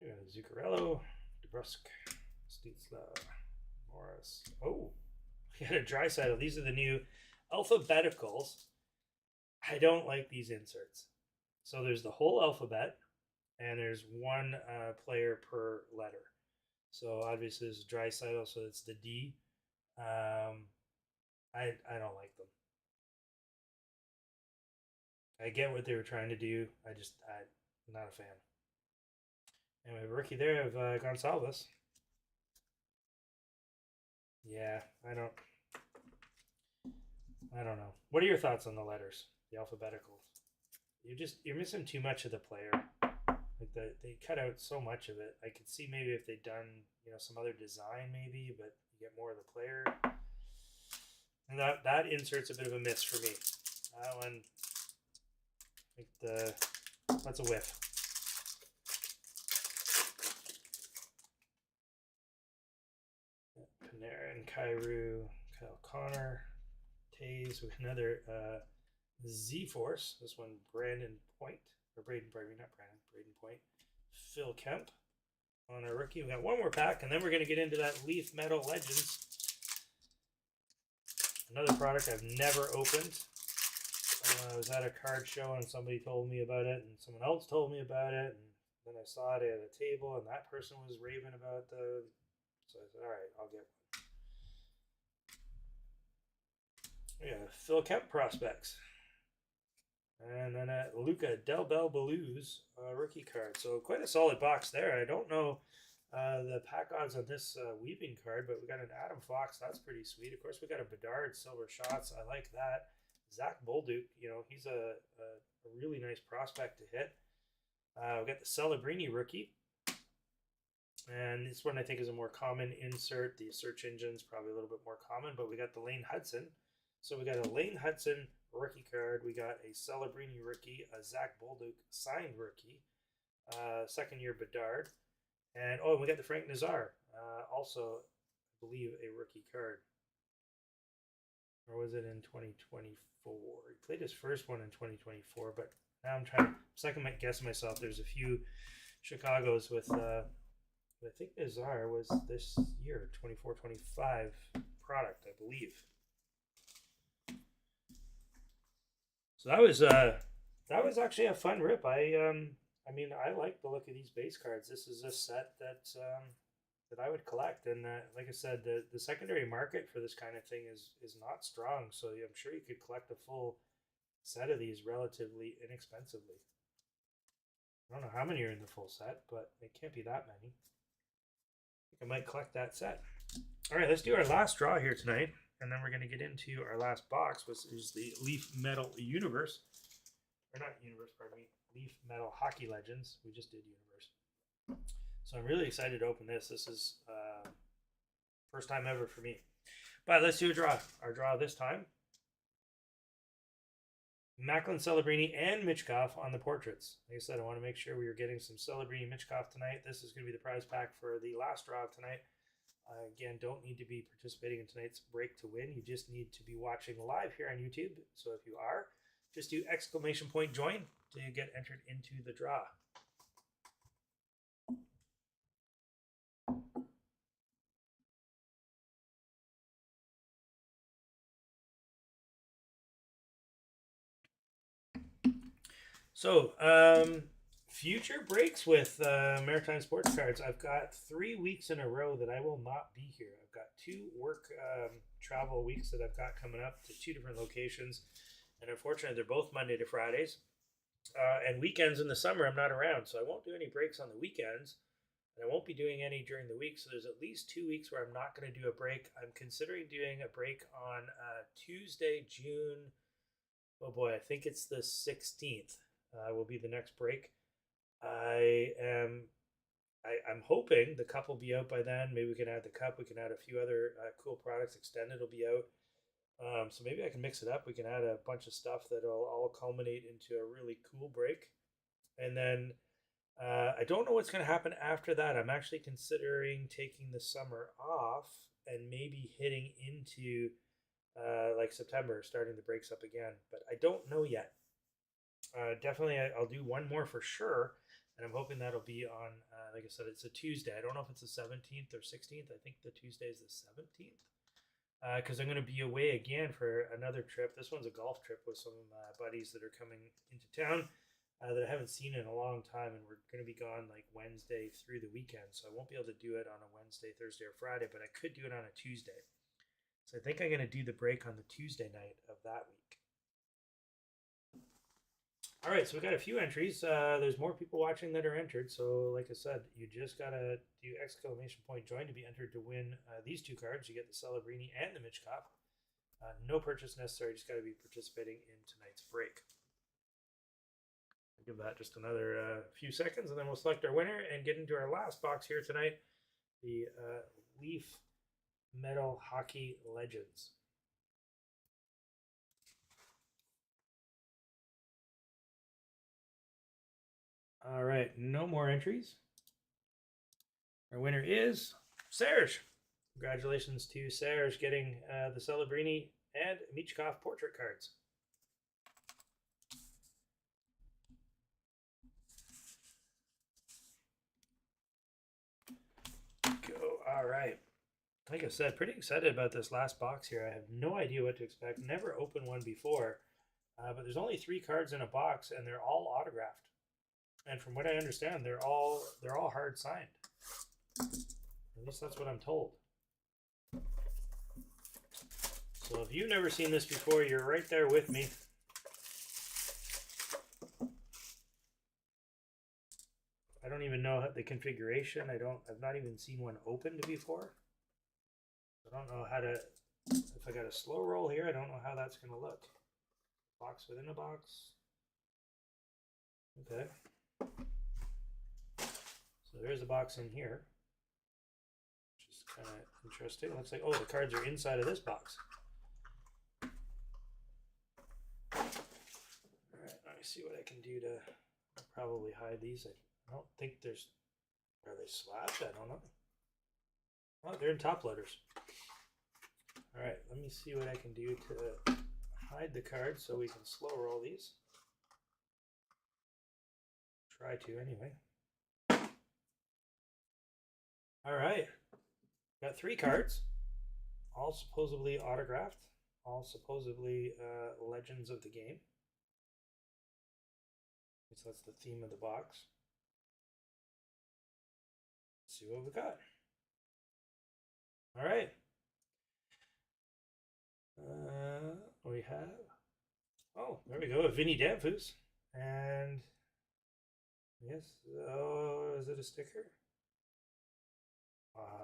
We got Zuccarello, DeBrusk, Stützle, Morris. Oh, we got a Draisaitl. These are the new alphabeticals. I don't like these inserts. So there's the whole alphabet, and there's one player per letter. So obviously this is Draisaitl, so it's the D. I don't like them. I get what they were trying to do. I'm not a fan. And we have a rookie there of Gonçalves. Yeah, I don't know. What are your thoughts on the letters, the alphabeticals? You're missing too much of the player. Like they cut out so much of it. I could see maybe if they'd done, you know, some other design maybe, but you get more of the player. And that insert's a bit of a miss for me. That one, I think that's a whiff. Panarin, Kyrou, Kyle Connor, Taze. We have another Z-Force. This one, Brandon Point. Or Braden Point. Phil Kemp on our rookie. We got one more pack, and then we're going to get into that Leaf Metal Legends. Another product I've never opened. I was at a card show, and somebody told me about it, and someone else told me about it, and then I saw it at a table, and that person was raving about the... So I said, all right, I'll get one. Yeah, Phil Kemp prospects. And then a Luca Del Bel Belouz rookie card. So quite a solid box there. I don't know the pack odds on this weaving card, but we got an Adam Fox. That's pretty sweet. Of course, we got a Bedard Silver Shots. I like that. Zach Bolduc, you know, he's a really nice prospect to hit. We got the Celebrini rookie. And this one I think is a more common insert. The search engine's probably a little bit more common, but we got the Lane Hudson. So we got a Lane Hudson rookie card. We got a Celebrini rookie, a Zach Bolduc signed rookie, second year Bedard. And oh, we got the Frank Nazar, also, I believe, a rookie card. Or was it in 2024? He played his first one in 2024, but Now I'm trying. Second, might guess myself. There's a few Chicago's with. I think Nazar was this year 24-25 product, I believe. So that was actually a fun rip. I mean, I like the look of these base cards. This is a set that I would collect, and like I said, the secondary market for this kind of thing is not strong. So I'm sure you could collect a full set of these relatively inexpensively. I don't know how many are in the full set, but it can't be that many. I think I might collect that set. All right, let's do our last draw here tonight, and then we're going to get into our last box, which is the Leaf Metal Universe. Or not Universe, pardon me. Leaf Metal Hockey Legends. We just did Universe. So I'm really excited to open this. This is first time ever for me. But let's do a draw. Our draw this time. Macklin, Celebrini, and Michkov on the portraits. Like I said, I want to make sure we are getting some Celebrini Michkov tonight. This is going to be the prize pack for the last draw of tonight. Again, don't need to be participating in tonight's break to win. You just need to be watching live here on YouTube. So if you are, just do !join to get entered into the draw. So, future breaks with Maritime Sports Cards. I've got 3 weeks in a row that I will not be here. I've got 2 work travel weeks that I've got coming up to 2 different locations. And unfortunately, they're both Monday to Fridays. And weekends in the summer, I'm not around. So I won't do any breaks on the weekends. And I won't be doing any during the week. So there's at least 2 weeks where I'm not going to do a break. I'm considering doing a break on Tuesday, June. Oh boy, I think it's the 16th. Will be the next break. I'm hoping the cup will be out by then. Maybe we can add the cup. We can add a few other cool products. Extended will be out. So maybe I can mix it up. We can add a bunch of stuff that'll all culminate into a really cool break. And then I don't know what's going to happen after that. I'm actually considering taking the summer off and maybe hitting into like September, starting the breaks up again. But I don't know yet. Definitely, I'll do one more for sure, and I'm hoping that'll be on, like I said, it's a Tuesday. I don't know if it's the 17th or 16th. I think the Tuesday is the 17th, because I'm going to be away again for another trip. This one's a golf trip with some buddies that are coming into town that I haven't seen in a long time, and we're going to be gone like Wednesday through the weekend, so I won't be able to do it on a Wednesday, Thursday, or Friday, but I could do it on a Tuesday. So I think I'm going to do the break on the Tuesday night of that week. All right, so we got a few entries. There's more people watching that are entered. So like I said, you just got to do !join to be entered to win these 2 cards. You get the Celebrini and the Michkov. No purchase necessary. Just got to be participating in tonight's break. I'll give that just another few seconds, and then we'll select our winner and get into our last box here tonight, the Leaf Metal Hockey Legends. All right, no more entries. Our winner is Serge. Congratulations to Serge getting the Celebrini and Michkov portrait cards. Go. All right. Like I said, pretty excited about this last box here. I have no idea what to expect. Never opened one before, but there's only 3 cards in a box, and they're all autographed. And from what I understand, they're all hard signed. At least that's what I'm told. So if you've never seen this before, you're right there with me. I don't even know the configuration. I've not even seen one opened before. I don't know how to, if I got a slow roll here, I don't know how that's going to look. Box within a box. Okay. So there's a box in here, which is kind of interesting. It looks like, oh, the cards are inside of this box. All right, let me see what I can do to probably hide these. I don't think there's, are they slabbed? I don't know. Oh, they're in top loaders. All right, let me see what I can do to hide the cards so we can slow roll these. try to anyway. All right. Got 3 cards, all supposedly autographed, all supposedly legends of the game. So that's the theme of the box. Let's see what we got. All right. We have, oh, there we go, a Vinny Danfus. And yes, oh, is it a sticker?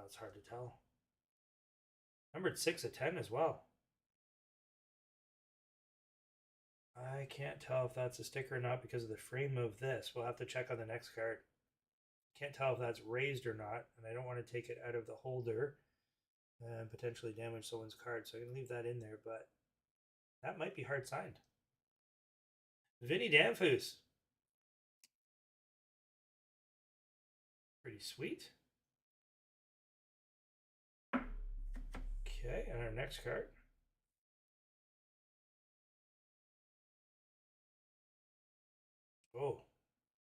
It's hard to tell. Numbered 6 of 10 as well. I can't tell if that's a sticker or not because of the frame of this. We'll have to check on the next card. Can't tell if that's raised or not, and I don't want to take it out of the holder and potentially damage someone's card. So I'm going to leave that in there, but that might be hard signed. Vinny Danfus. Pretty sweet. Okay, and our next card. Oh,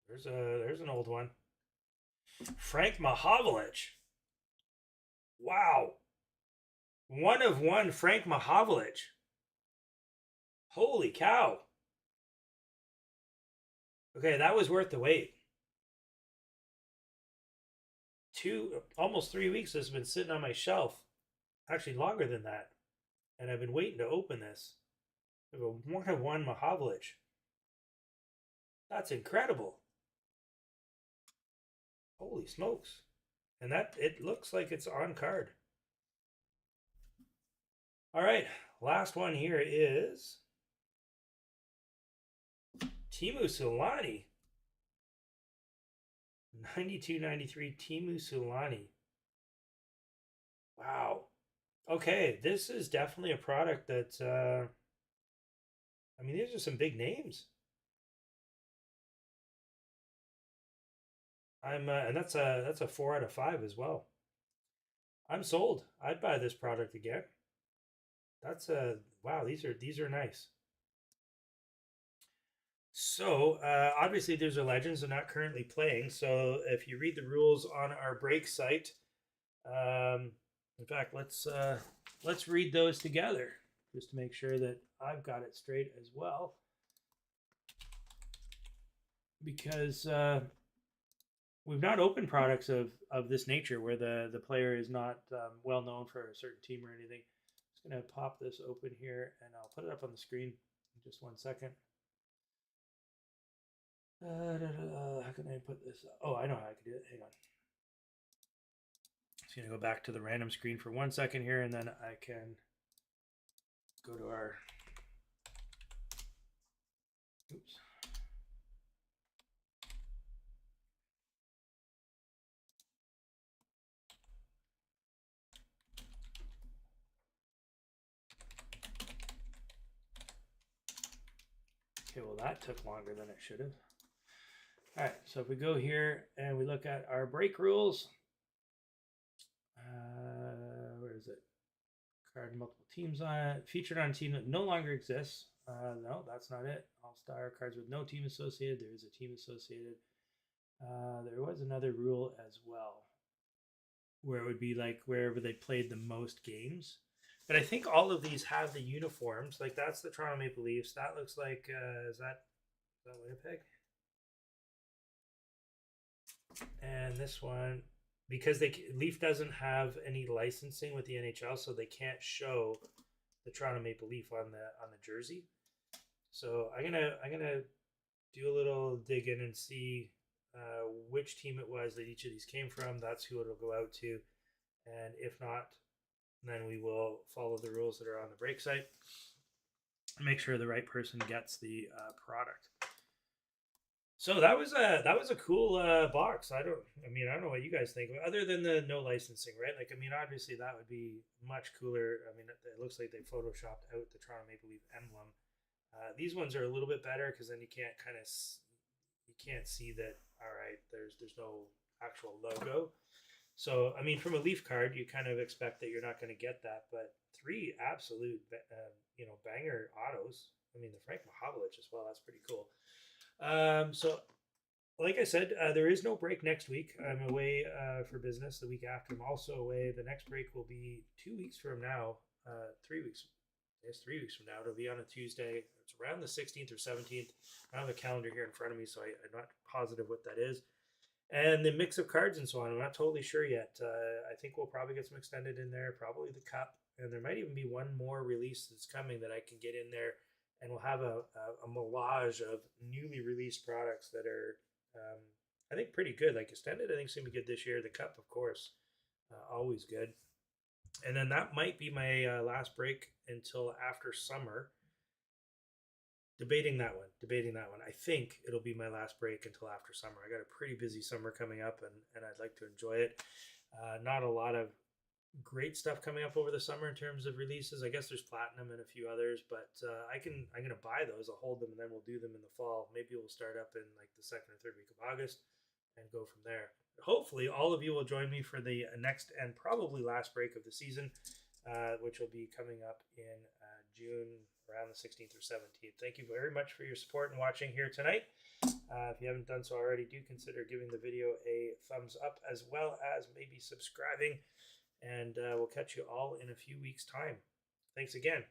there's an old one. Frank Mahovlich. Wow. 1 of 1 Frank Mahovlich. Holy cow. Okay, that was worth the wait. Almost 3 weeks this has been sitting on my shelf. Actually longer than that. And I've been waiting to open this. We have a 1 of 1 Mahovlich. That's incredible. Holy smokes. And that, it looks like it's on card. All right, last one here is Teemu Selanne. 92-93 Teemu Selanne. Wow. Okay, this is definitely a product that, I mean, these are some big names. And that's a 4 out of 5 as well. I'm sold. I'd buy this product again. That's wow. These are nice. So obviously, these are legends. They're not currently playing. So if you read the rules on our break site, in fact, let's read those together just to make sure that I've got it straight as well, because we've not opened products of this nature where the player is not well known for a certain team or anything. I'm just going to pop this open here, and I'll put it up on the screen in just 1 second. How can I put this up? Oh, I know how I can do it. Hang on. Just going to go back to the random screen for 1 second here, and then I can go to our... Oops. Okay, well that took longer than it should have. All right, so if we go here and we look at our break rules, where is it? Card multiple teams on it. Featured on a team that no longer exists. No, that's not it. All-star cards with no team associated. There is a team associated. There was another rule as well, where it would be like wherever they played the most games. But I think all of these have the uniforms. Like that's the Toronto Maple Leafs. That looks like, is that Winnipeg? And this one, because Leaf doesn't have any licensing with the NHL, so they can't show the Toronto Maple Leaf on the jersey. So I'm gonna do a little dig in and see which team it was that each of these came from. That's who it'll go out to, and if not, then we will follow the rules that are on the break site and make sure the right person gets the product. So that was a cool box. I don't know what you guys think, other than the no licensing, right? Like, I mean, obviously that would be much cooler. I mean, it looks like they photoshopped out the Toronto Maple Leaf emblem. These ones are a little bit better because then you can't see that. All right, there's no actual logo. So I mean, from a Leaf card, you kind of expect that you're not going to get that, but 3 absolute banger autos. I mean, the Frank Mahovlich as well. That's pretty cool. So like I said, there is no break next week. I'm away for business the week after. I'm also away. The next break will be 2 weeks from now. 3 weeks. Yes, 3 weeks from now. It'll be on a Tuesday. It's around the 16th or 17th. I don't have a calendar here in front of me, so I'm not positive what that is. And the mix of cards and so on, I'm not totally sure yet. I think we'll probably get some extended in there, probably the cup. And there might even be one more release that's coming that I can get in there. And we'll have a melange of newly released products that are, I think, pretty good. Like extended, I think, is going to be good this year. The cup, of course, always good. And then that might be my last break until after summer. Debating that one. I think it'll be my last break until after summer. I got a pretty busy summer coming up, and I'd like to enjoy it. Not a lot of great stuff coming up over the summer in terms of releases. I guess there's Platinum and a few others, but I'm gonna buy those. I'll hold them, and then we'll do them in the fall. Maybe we'll start up in like the second or third week of August and go from there. Hopefully, all of you will join me for the next and probably last break of the season, which will be coming up in June, around the 16th or 17th. Thank you very much for your support and watching here tonight. If you haven't done so already, do consider giving the video a thumbs up, as well as maybe subscribing. And we'll catch you all in a few weeks' time. Thanks again.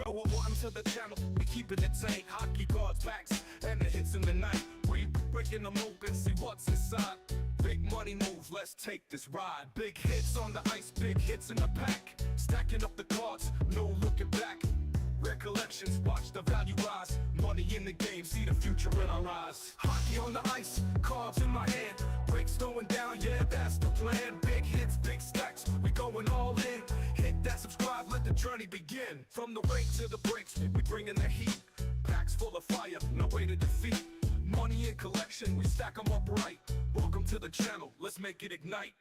Welcome to the channel. We keeping it tight. Hockey guards, backs, and the hits in the night. We breaking them open, see what's inside. Big money moves, let's take this ride. Big hits on the ice, big hits in the pack. Stacking up the cards, no looking back. Recollections, watch the value rise. Money in the game, see the future in our eyes. Hockey on the ice, cards in my hand. Breaks going down, yeah, that's the plan. Big hits, big stacks, we going all in. Hit that subscribe, let the journey begin. From the rake to the breaks, we bringing the heat. Packs full of fire, no way to defeat. Money in collection, we stack them up right. Welcome to the channel, let's make it ignite.